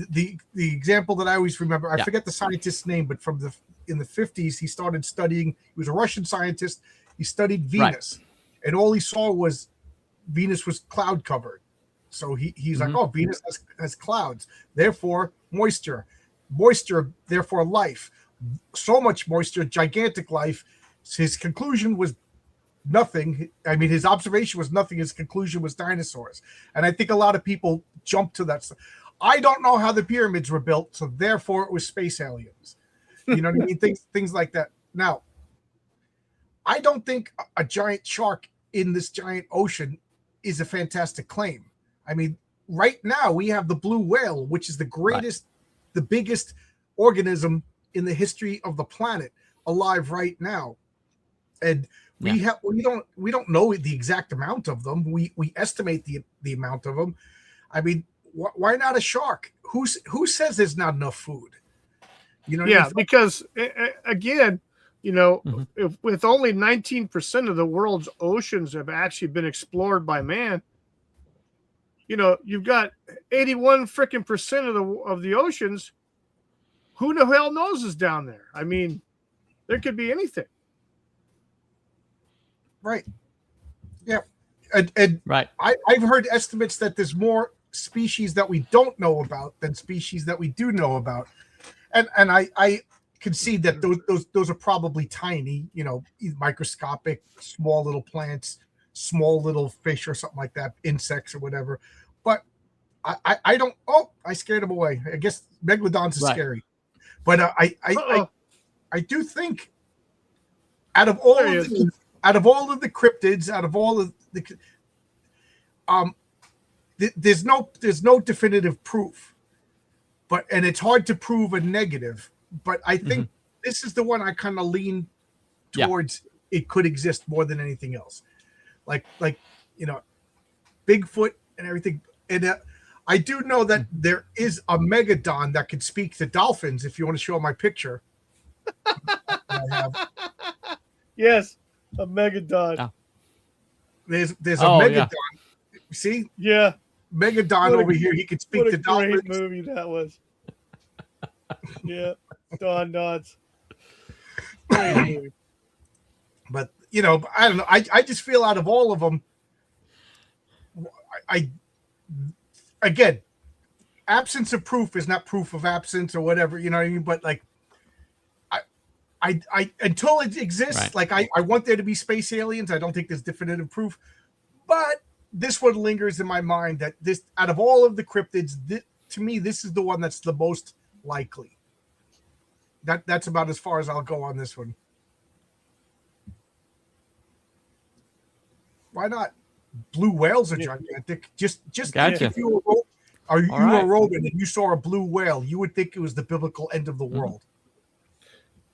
the example that I always remember, I forget the scientist's name, but in the 50s, he started studying. He was a Russian scientist. He studied Venus, and all he saw was Venus was cloud covered. So he's like, oh, Venus has clouds, therefore moisture, therefore life. So much moisture, gigantic life. His conclusion was nothing. I mean, his observation was nothing. His conclusion was dinosaurs. And I think a lot of people jump to that. I don't know how the pyramids were built, so therefore it was space aliens. You know what I mean? Things like that. Now, I don't think a giant shark in this giant ocean is a fantastic claim. I mean, right now we have the blue whale, which is the greatest, the biggest organism in the history of the planet alive right now. And we don't know the exact amount of them. We estimate the amount of them. I mean, why not a shark? Who says there's not enough food? You know, because again, you know, if with only 19% of the world's oceans have actually been explored by man, you know, you've got 81 freaking percent of the oceans. Who the hell knows is down there? I mean, there could be anything. Right. Yeah. And I've heard estimates that there's more species that we don't know about than species that we do know about. And I concede that those are probably tiny, you know, microscopic, small little plants, small little fish or something like that, insects or whatever. But I don't. Oh, I scared them away. I guess megalodons are scary. But I do think out of all of the cryptids, out of all of the there's no definitive proof. And it's hard to prove a negative, but I think this is the one I kind of lean towards. It could exist more than anything else, like you know, Bigfoot and everything. And I do know that there is a megalodon that can speak to dolphins. If you want to show my picture, I have. Yes, a megalodon. Oh. There's a megalodon. Yeah. See? Yeah. Megalodon over here. He could speak to dolphins. Great movie that was. Yeah, Don Knotts. But you know, I don't know. I just feel out of all of them, I again, absence of proof is not proof of absence or whatever. You know what I mean? But like, I until it exists, Right. like I want there to be space aliens. I don't think there's definitive proof, but this one lingers in my mind that this, out of all of the cryptids, to me, this is the one that's the most likely. That's about as far as I'll go on this one. Why not? Blue whales are gigantic. Just Gotcha. if you were All a right. Roman and you saw a blue whale, you would think it was the biblical end of the world.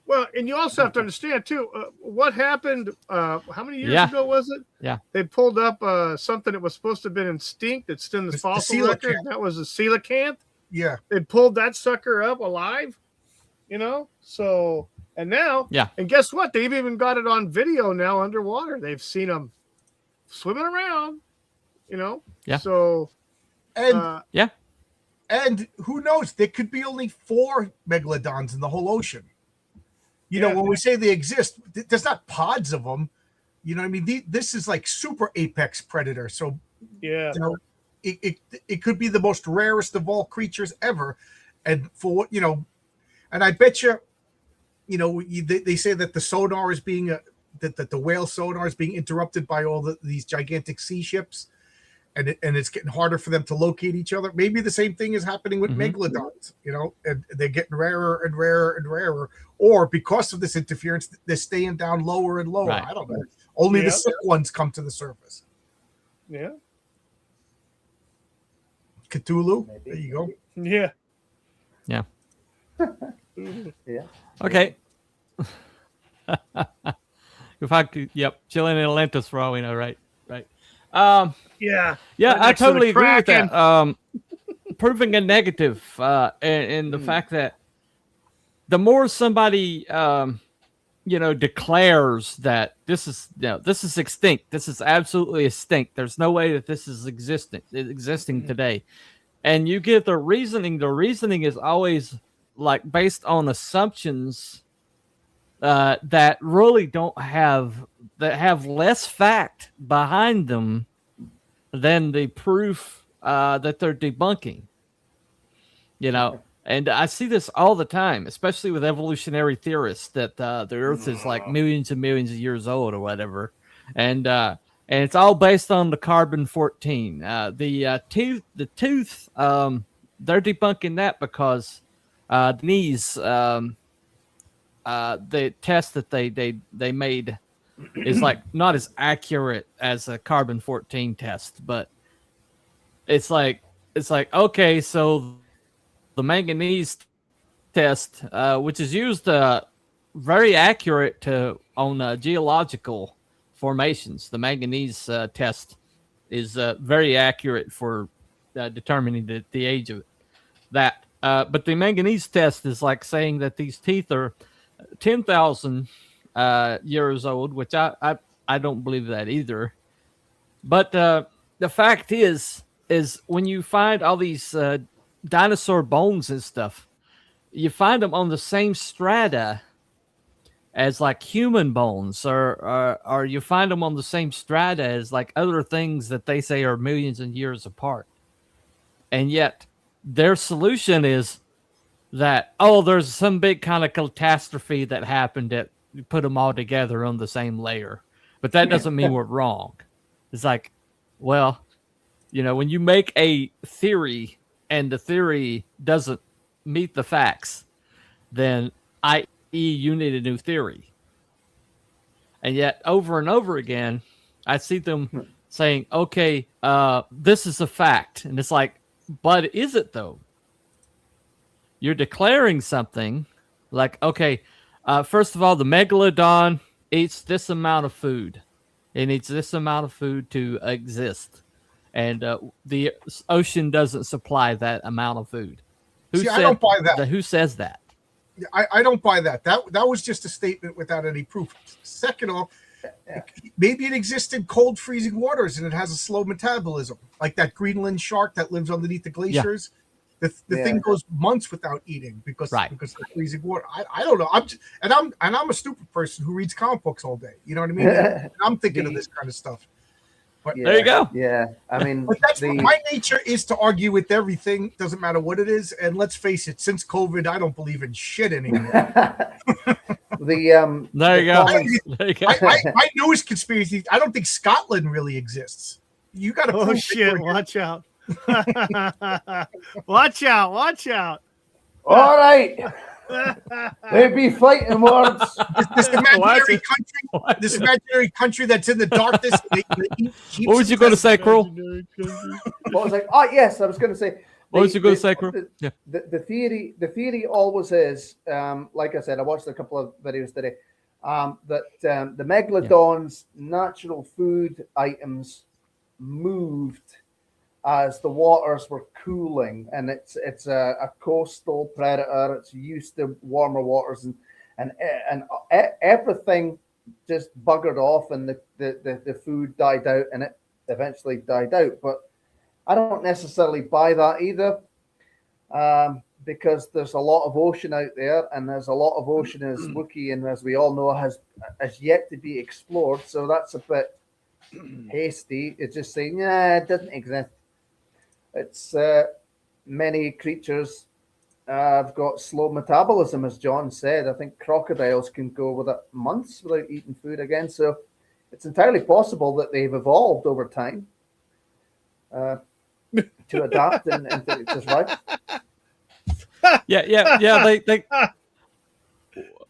Well, and you also have to understand too, what happened. How many years Yeah. ago was it? Yeah. They pulled up something that was supposed to have been extinct. It's still in the fossil record. coelacanth. That was a coelacanth. Yeah. They pulled that sucker up alive. You know, so and now, Yeah. and guess what? They've even got it on video now underwater. They've seen them swimming around. You know. Yeah. So. And Yeah. and who knows? There could be only 4 megalodons in the whole ocean. You know, when we say they exist, there's not pods of them. You know what I mean? This is like super apex predator. So, yeah, you know, it could be the most rarest of all creatures ever. And for what, you know, and I bet you, you know, they say that the sonar is being, that the whale sonar is being interrupted by all these gigantic sea ships. And it's getting harder for them to locate each other. Maybe the same thing is happening with megalodons, you know, and they're getting rarer and rarer and rarer. Or because of this interference, they're staying down lower and lower. Right. I don't know. Only the sick ones come to the surface. Yeah. Cthulhu. There you go. Yeah. Yeah. Yeah. Okay. If I could, yep, chilling in Atlantis for all we know, right? Right. Yeah. Yeah, Right I next to the totally agree with Kraken. that. Proving a negative, and the fact that the more somebody, you know, declares that this is, you know, this is extinct, this is absolutely extinct. There's no way that this is existing today, and you get the reasoning. The reasoning is always like based on assumptions that really don't have less fact behind them than the proof that they're debunking. You know, and I see this all the time, especially with evolutionary theorists, that the Earth is like millions and millions of years old or whatever, and it's all based on the carbon-14. The tooth, they're debunking that because these the test that they made is like not as accurate as a carbon-14 test, but it's like okay, so the manganese test, which is used very accurate on geological formations, the manganese test is very accurate for determining the age of that. But the manganese test is like saying that these teeth are 10,000 years old, which I don't believe that either. But the fact is when you find all these dinosaur bones and stuff, you find them on the same strata as like human bones, or you find them on the same strata as like other things that they say are millions of years apart. And yet their solution is that, oh, there's some big kind of catastrophe that happened that put them all together on the same layer. But that doesn't mean we're wrong. It's like, well, you know, when you make a theory and the theory doesn't meet the facts, then i.e. you need a new theory. And yet over and over again, I see them saying, okay, this is a fact. And it's like, but is it though? You're declaring something like, okay, first of all, the megalodon eats this amount of food. It needs this amount of food to exist. And the ocean doesn't supply that amount of food. I don't buy that. Who says that? I don't buy that. That was just a statement without any proof. Second off, maybe it exists in cold, freezing waters and it has a slow metabolism, like that Greenland shark that lives underneath the glaciers. The thing goes months without eating because Right. because of freezing water. I don't know. I'm a stupid person who reads comic books all day. You know what I mean? And I'm thinking of this kind of stuff. But There you go. Yeah, I mean, But that's my nature is to argue with everything. Doesn't matter what it is. And let's face it, since COVID, I don't believe in shit anymore. There you go. There you go. My newest conspiracy. I don't think Scotland really exists. You got to. Oh shit! Watch out! Watch out! Watch out! All right. They be fighting words. This imaginary country. This imaginary country that's in the darkness. What was you going to say, Cruel? What was like? Oh yes, I was going to say. What was you going to say, Cruel? Yeah. The theory always is, like I said, I watched a couple of videos today, that the megalodon's natural food items moved as the waters were cooling, and it's a coastal predator. It's used to warmer waters, and everything just buggered off, and the food died out, and it eventually died out. But I don't necessarily buy that either, because there's a lot of ocean out there, and there's a lot of ocean as Wookiee, and as we all know, has yet to be explored. So that's a bit hasty. It's just saying, yeah, it doesn't exist. It's many creatures have got slow metabolism, as John said. I think crocodiles can go with it months without eating food again. So it's entirely possible that they've evolved over time to adapt and to just right.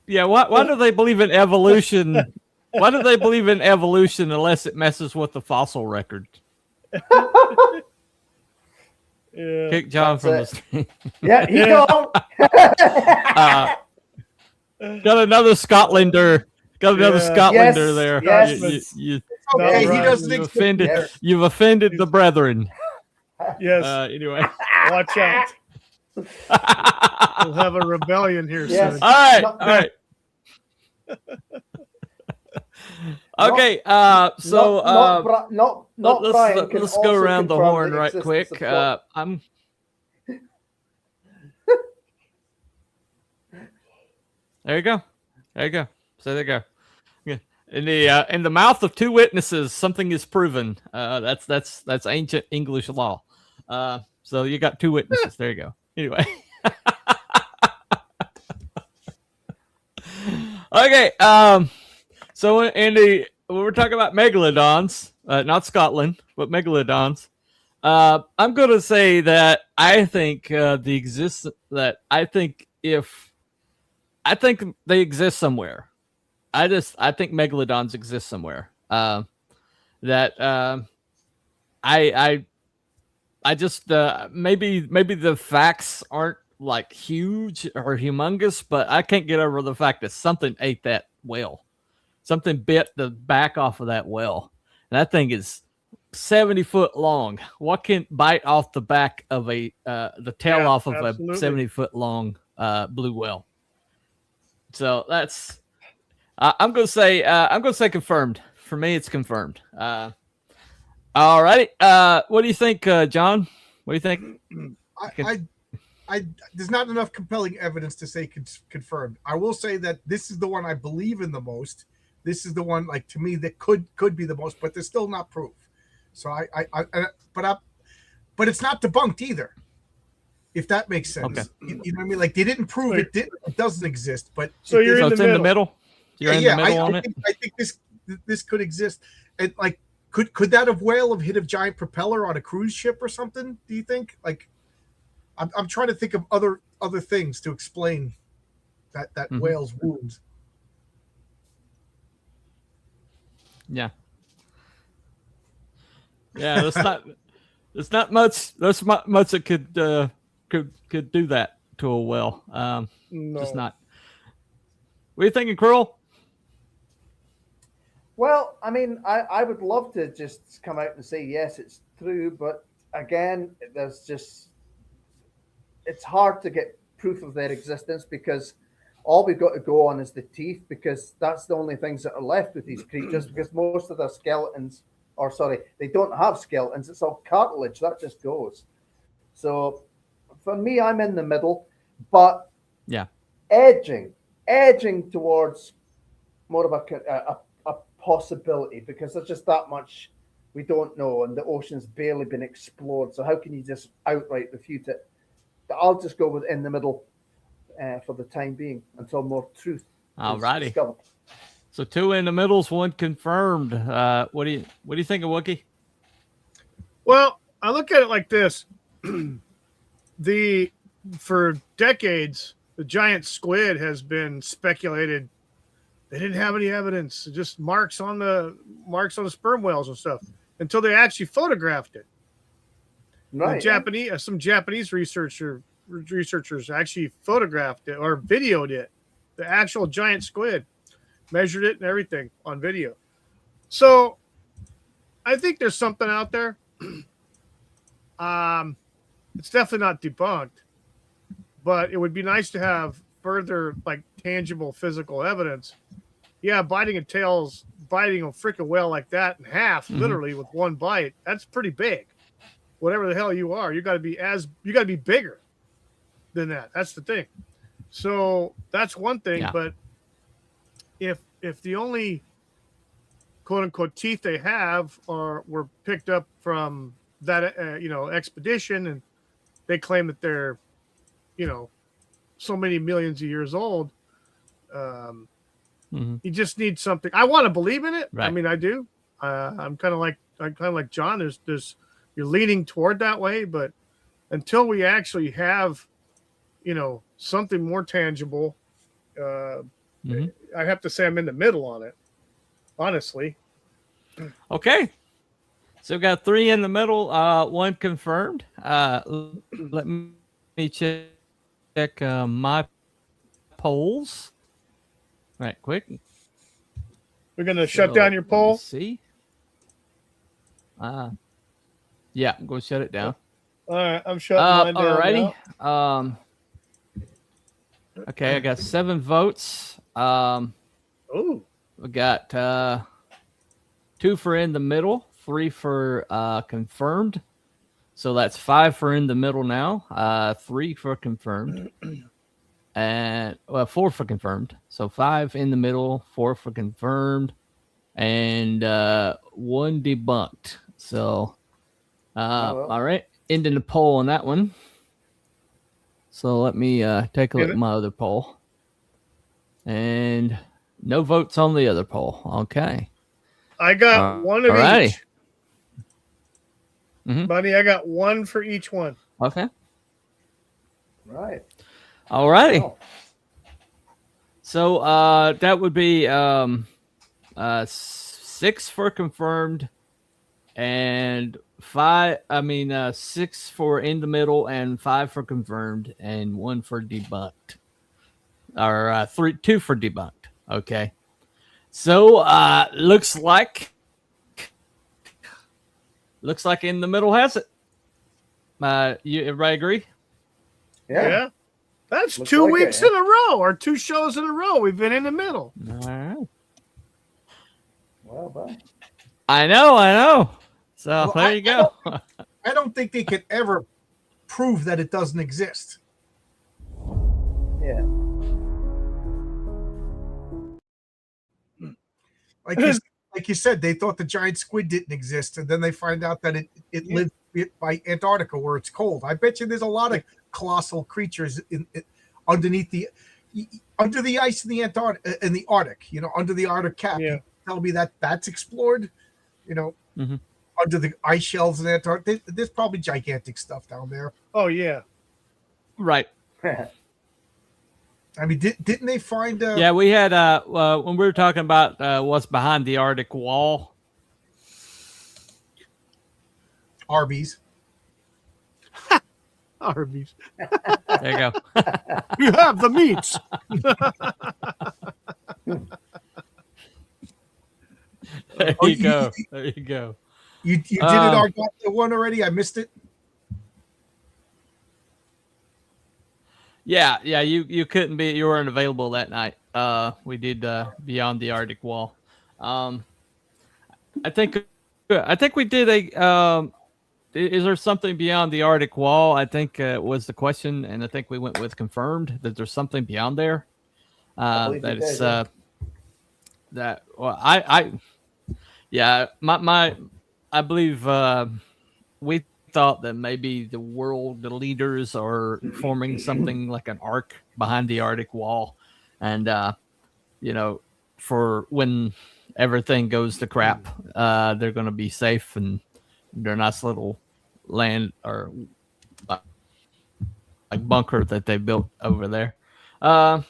Why do they believe in evolution? Why do they believe in evolution unless it messes with the fossil record? Yeah. Kick John from the stream. Yeah, he gone. Got another Scotlander. Got another Scotlander there. Yes. Okay, he doesn't You've offended the brethren. Yes. Anyway, Watch out. We'll have a rebellion here Yes. soon. all right. Okay, so let's go around the horn right quick. I'm there you go. So there you go. Yeah. In the mouth of two witnesses, something is proven. That's ancient English law. So you got two witnesses. There you go. Anyway. Okay. So when we're talking about megalodons, not Scotland, but megalodons, I'm going to say that I think I think they exist somewhere. I think megalodons exist somewhere. I just maybe the facts aren't like huge or humongous, but I can't get over the fact that something ate that whale. Something bit the back off of that whale. And that thing is 70 foot long. What can bite off the back of the tail off of absolutely. a 70-foot long blue whale? So that's I'm gonna say confirmed. For me, it's confirmed. All right. What do you think, John? What do you think? There's not enough compelling evidence to say confirmed. I will say that this is the one I believe in the most. This is the one, like, to me, that could be the most, but there's still not proof. So but it's not debunked either, if that makes sense. Okay. You know what I mean? Like, they didn't prove it doesn't exist, but So you're in the middle. You're in the middle on it. I think this could exist. And like, could that whale have hit a giant propeller on a cruise ship or something? Do you think? Like, I'm trying to think of other things to explain that whale's wounds. Yeah. There's not much that could do that to a whale. No. Just not. What are you thinking, Cruel? Well, I mean, I would love to just come out and say yes, it's true, but again, it's hard to get proof of their existence, because all we've got to go on is the teeth, because that's the only things that are left with these creatures, because most of their skeletons, they don't have skeletons, it's all cartilage, that just goes. So for me, I'm in the middle, but Yeah. edging towards more of a possibility, because there's just that much we don't know, and the ocean's barely been explored. So how can you just outright refute it? I'll just go with in the middle for the time being until more truth is Alrighty. discovered. So 2 in the middles, 1 confirmed. What do you think of Wookie? Well, I look at it like this: for decades, the giant squid has been speculated. They didn't have any evidence, just marks on the sperm whales and stuff, until they actually photographed it. Right. Some Japanese researchers actually photographed it or videoed it, the actual giant squid, measured it and everything on video. So I think there's something out there. It's definitely not debunked, but it would be nice to have further, like, tangible physical evidence. Yeah, biting a freaking whale like that in half, literally with one bite, that's pretty big. Whatever the hell you are, you got to be bigger than that. That's the thing. So that's one thing. Yeah. But if the only quote unquote teeth they have were picked up from that expedition, and they claim that they're so many millions of years old, you just need something. I want to believe in it. Right. I mean, I do. I'm kind of like John. There's you're leaning toward that way, but until we actually have something more tangible, I have to say I'm in the middle on it, honestly. Okay. So we've got 3 in the middle, 1 confirmed. Let me check my polls right quick. We're going to shut down your poll? See? Yeah, I'm going to shut it down. All right, I'm shutting mine down. Alrighty. Okay, I got 7 votes. Oh. We got 2 for in the middle, 3 for confirmed. So that's 5 for in the middle now, 3 for confirmed, and 4 for confirmed. So 5 in the middle, 4 for confirmed, and 1 debunked. So, all right, ending the poll on that one. So let me take a look at my other poll, and no votes on the other poll. Okay, I got one of each. Buddy, I got 1 for each one. Okay. Right. All righty. Wow. So that would be 6 for confirmed, and 6 for in the middle, and 5 for confirmed, and 1 for debunked, or 2 for debunked. Okay. So looks like in the middle has it. Everybody agree? Yeah. That's Looks 2 like weeks it, in a row, or 2 shows in a row. We've been in the middle. All right. Well done. I know. So Well, there you go. I don't think they could ever prove that it doesn't exist. Yeah. Like you said, they thought the giant squid didn't exist, and then they find out that it lived by Antarctica where it's cold. I bet you there's a lot of colossal creatures underneath under the ice in the Arctic. Under the Arctic cap. Yeah. Tell me that's explored. Under the ice shelves in Antarctica, there's probably gigantic stuff down there. Oh yeah. Right. I mean, didn't they find? Yeah, we had when we were talking about what's behind the Arctic wall. Arby's. Arby's. There you go. You have the meats. There you go. There you go. You did it Argyle one already? I missed it. Yeah. You couldn't be. You weren't available that night. We did Beyond the Arctic Wall. I think we did is there something beyond the Arctic wall? I think was the question, and I think we went with confirmed that there's something beyond there. believe That you it's did, yeah. that. Well, yeah, I believe we thought that maybe the leaders are forming something like an arc behind the Arctic wall, and for when everything goes to crap, they're going to be safe and their nice little land or like bunker that they built over there. But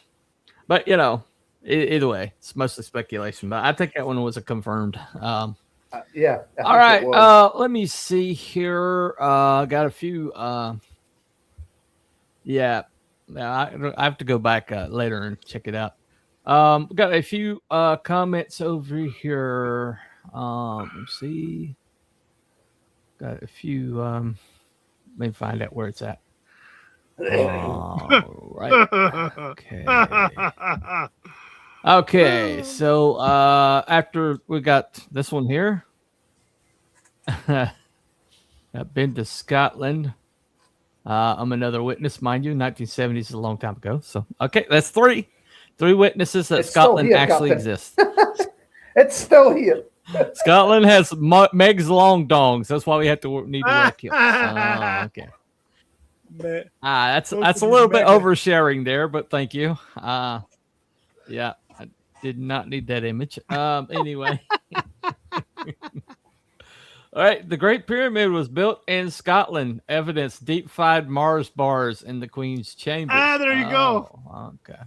either way, it's mostly speculation. But I think that one was a confirmed. Yeah. I All think right. it was. Let me see here. Got a few. Yeah. I have to go back later and check it out. Got a few comments over here. Let's see. Got a few. Let me find out where it's at. Right. Okay. Okay. So after we got this one here, I've been to Scotland. I'm another witness, mind you. 1970s is a long time ago. So okay, that's three witnesses that It's still Scotland here, actually Captain. exists. It's still here. Scotland has Meg's long dongs. That's why we need to wear kilts. Okay. That's a little bit oversharing there, but thank you. Yeah, I did not need that image. Anyway. All right, the Great Pyramid was built in Scotland. Evidence: deep-fried Mars bars in the Queen's chamber. There you go. Okay.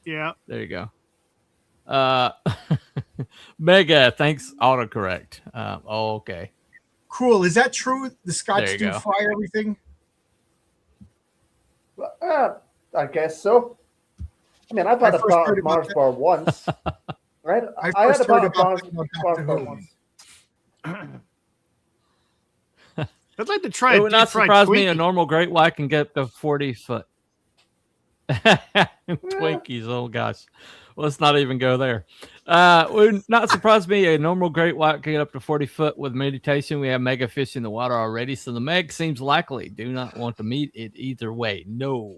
Yeah. There you go. Mega, thanks. Autocorrect. Okay. Cool. Is that true? The Scots There you do go. fry everything? I guess so. I mean, I've had a first heard about Mars that. bar once, right? I I had first a heard about Mars that on bar Doctor Who. once. I'd like to try It a would not deep-fried surprise me. A Twinkie. normal great white can get up to 40 foot. Twinkies, oh gosh. Let's not even go there. Would not surprise me. A normal great white can get up to 40 foot with meditation. We have mega fish in the water already, so the meg seems likely. Do not want to meet it either way. No.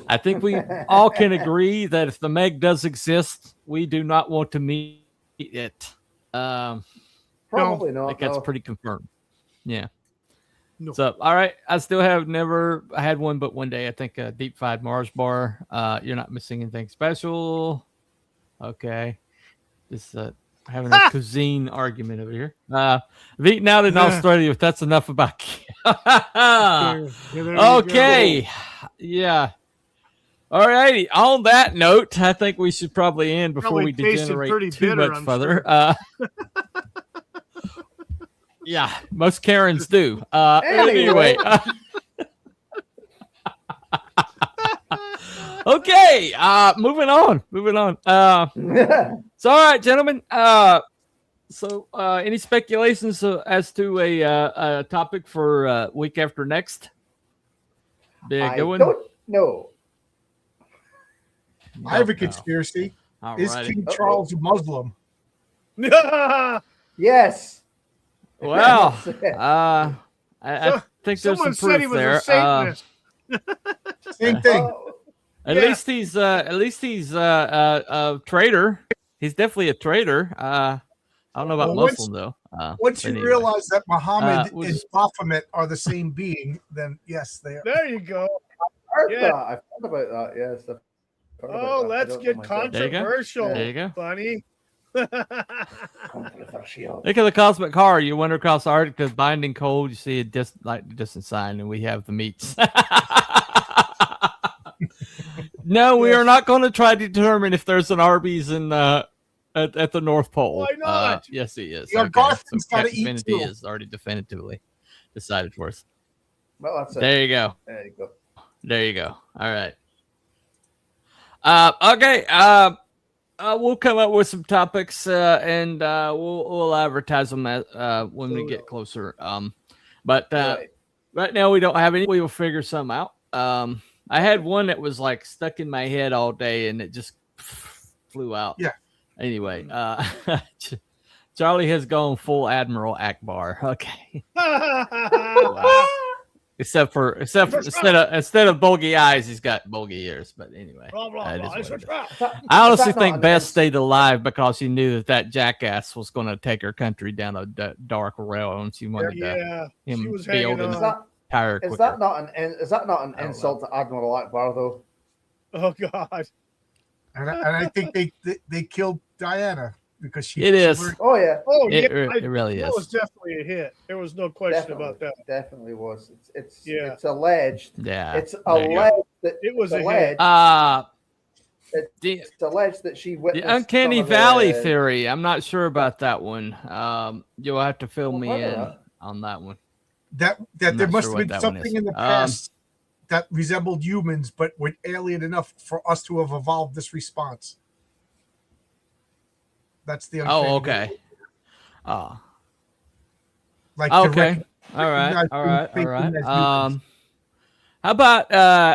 I think we all can agree that if the meg does exist, we do not want to meet it. Probably I not. think that's No. pretty confirmed. Yeah. No. So, all right. I still have never had one, but one day I think a deep fried Mars bar. You're not missing anything special. Okay. Just having a cuisine argument over here. I've eaten out in Australia, but that's enough about. There you Okay. go. Yeah. All righty. On that note, I think we should probably end before Probably we tasted pretty degenerate too bitter, much I'm further. sure. Yeah, most Karens do. Anyway. Anyway. Okay, moving on. So, all right, gentlemen. So, any speculations as to a topic for week after next? Be a I good one? don't know. I have a No. conspiracy. All Is righty. King Charles a Muslim? Yes. Well, That's it. I think there's Someone some said he proof was there. a Satanist. Same thing. Oh, At least he's a traitor. He's definitely a traitor. I don't know about Well, Muslim though. Once but you anyway. realize that Muhammad we'll and just- Baphomet are the same being, then yes, they are. There you go. heard Yeah. that. I've heard about that. Yes. I've heard about Oh, that. I let's don't know get myself. There you go. controversial, There you go. Bunny. Controversial. Think of the cosmic car. You wander across the Arctic, the binding cold. You see a distant sign, and we have the meats. No, we are not going to try to determine if there's an Arby's in at the North Pole. Why not? Yes, he is. Your Garthan's gotta Captain eat Divinity too. is already definitively decided for us. Well, that's it. There you go. There you go. There you go. All right. Okay. We'll come up with some topics, and we'll advertise them when we get closer. But right now we don't have any. We will figure some out. I had one that was like stuck in my head all day, and it just flew out. Yeah. Anyway, Charlie has gone full Admiral Akbar. Okay. Wow. Except instead of bulgy eyes, he's got bulgy ears. But anyway, Blah, blah, that blah. is It's what a it is. trap. I honestly Is that not think an Beth ins- stayed alive because she knew that jackass was going to take her country down a dark rail, and she wanted Yeah, she him was build hanging his on. tire Is quicker. that not an I don't insult to Admiral Akbar though? Oh God. And I think they killed Diana because she. It is. learned- Oh yeah, Oh It yeah. it really That is. was definitely a hit. There was no question about that. definitely was. Yeah. It's alleged. Yeah. It's there you go. alleged that It was it's a hit. alleged. The It's alleged that she witnessed uncanny some of the- valley theory. I'm not sure about that one. You'll have to fill Well, me what in about- on that one. that I'm there not must sure have what been that one something is. in the past that resembled humans, but were alien enough for us to have evolved this response. That's the. Oh, uncanny okay. Oh, Like to okay. All right. recognize All right. All thinking right. as humans.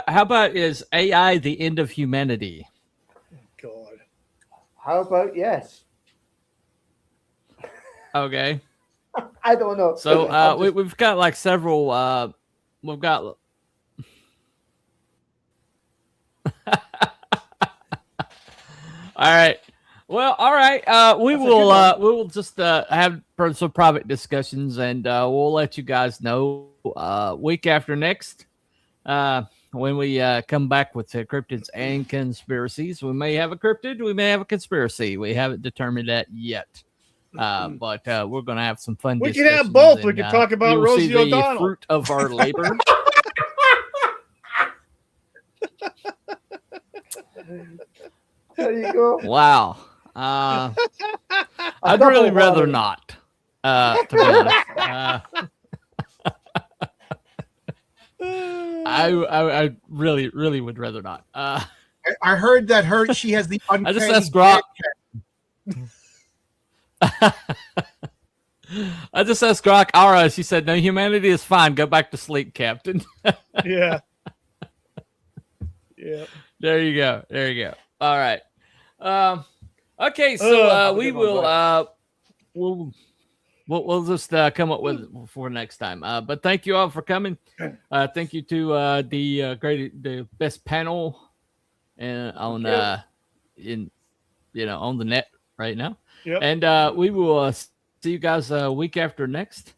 How about is AI the end of humanity? God. How about yes? Okay. I don't know. So I'm just- we've got like several. We've got. All right. Well, all right. We That's a good will. one. We will just have some private discussions, and we'll let you guys know week after next when we come back with the cryptids and conspiracies. We may have a cryptid. We may have a conspiracy. We haven't determined that yet. But we're going to have some fun. We can have discussions, both. We and, can talk about you'll see Rosie the O'Donnell. fruit of our labor. There you go. Wow. I'd really rather not. To be honest. I really would rather not. I heard that she has the uncanny. I just asked Grok. I just asked Grok. All right, she said, "No, humanity is fine. Go back to sleep, Captain." Yeah. Yeah. There you go. There you go. All right. Okay, so we will we'll just come up with for next time. But thank you all for coming. Thank you to the best panel and on on the net right now. Yep. And we will see you guys week after next.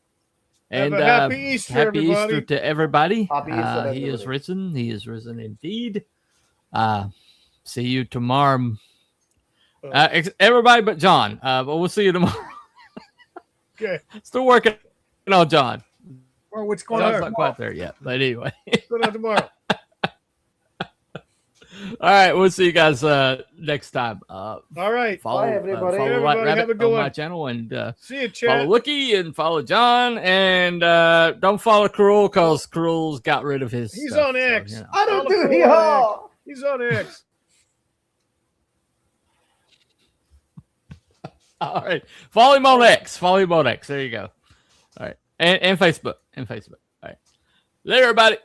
Have And a happy Easter, happy everybody. Easter to everybody. Happy Easter, He is everybody. risen. He is risen indeed. See you tomorrow. Everybody but John. But we'll see you tomorrow. Okay. Still working on John. Well, what's going John's on? not quite there yet. But anyway. Good on tomorrow. All right. We'll see you guys next time. All right. Follow, Bye, everybody. follow Everybody White have Rabbit a good on one. my channel and See you, follow chat. Wookie and follow John and don't follow Cruel because Cruel's got rid of his. He's stuff, on X. I don't Follow do Cruel hee-haw. on X. He's on X. All right. Follow him on X. Follow him on X. There you go. All right. And Facebook. All right. Later, everybody.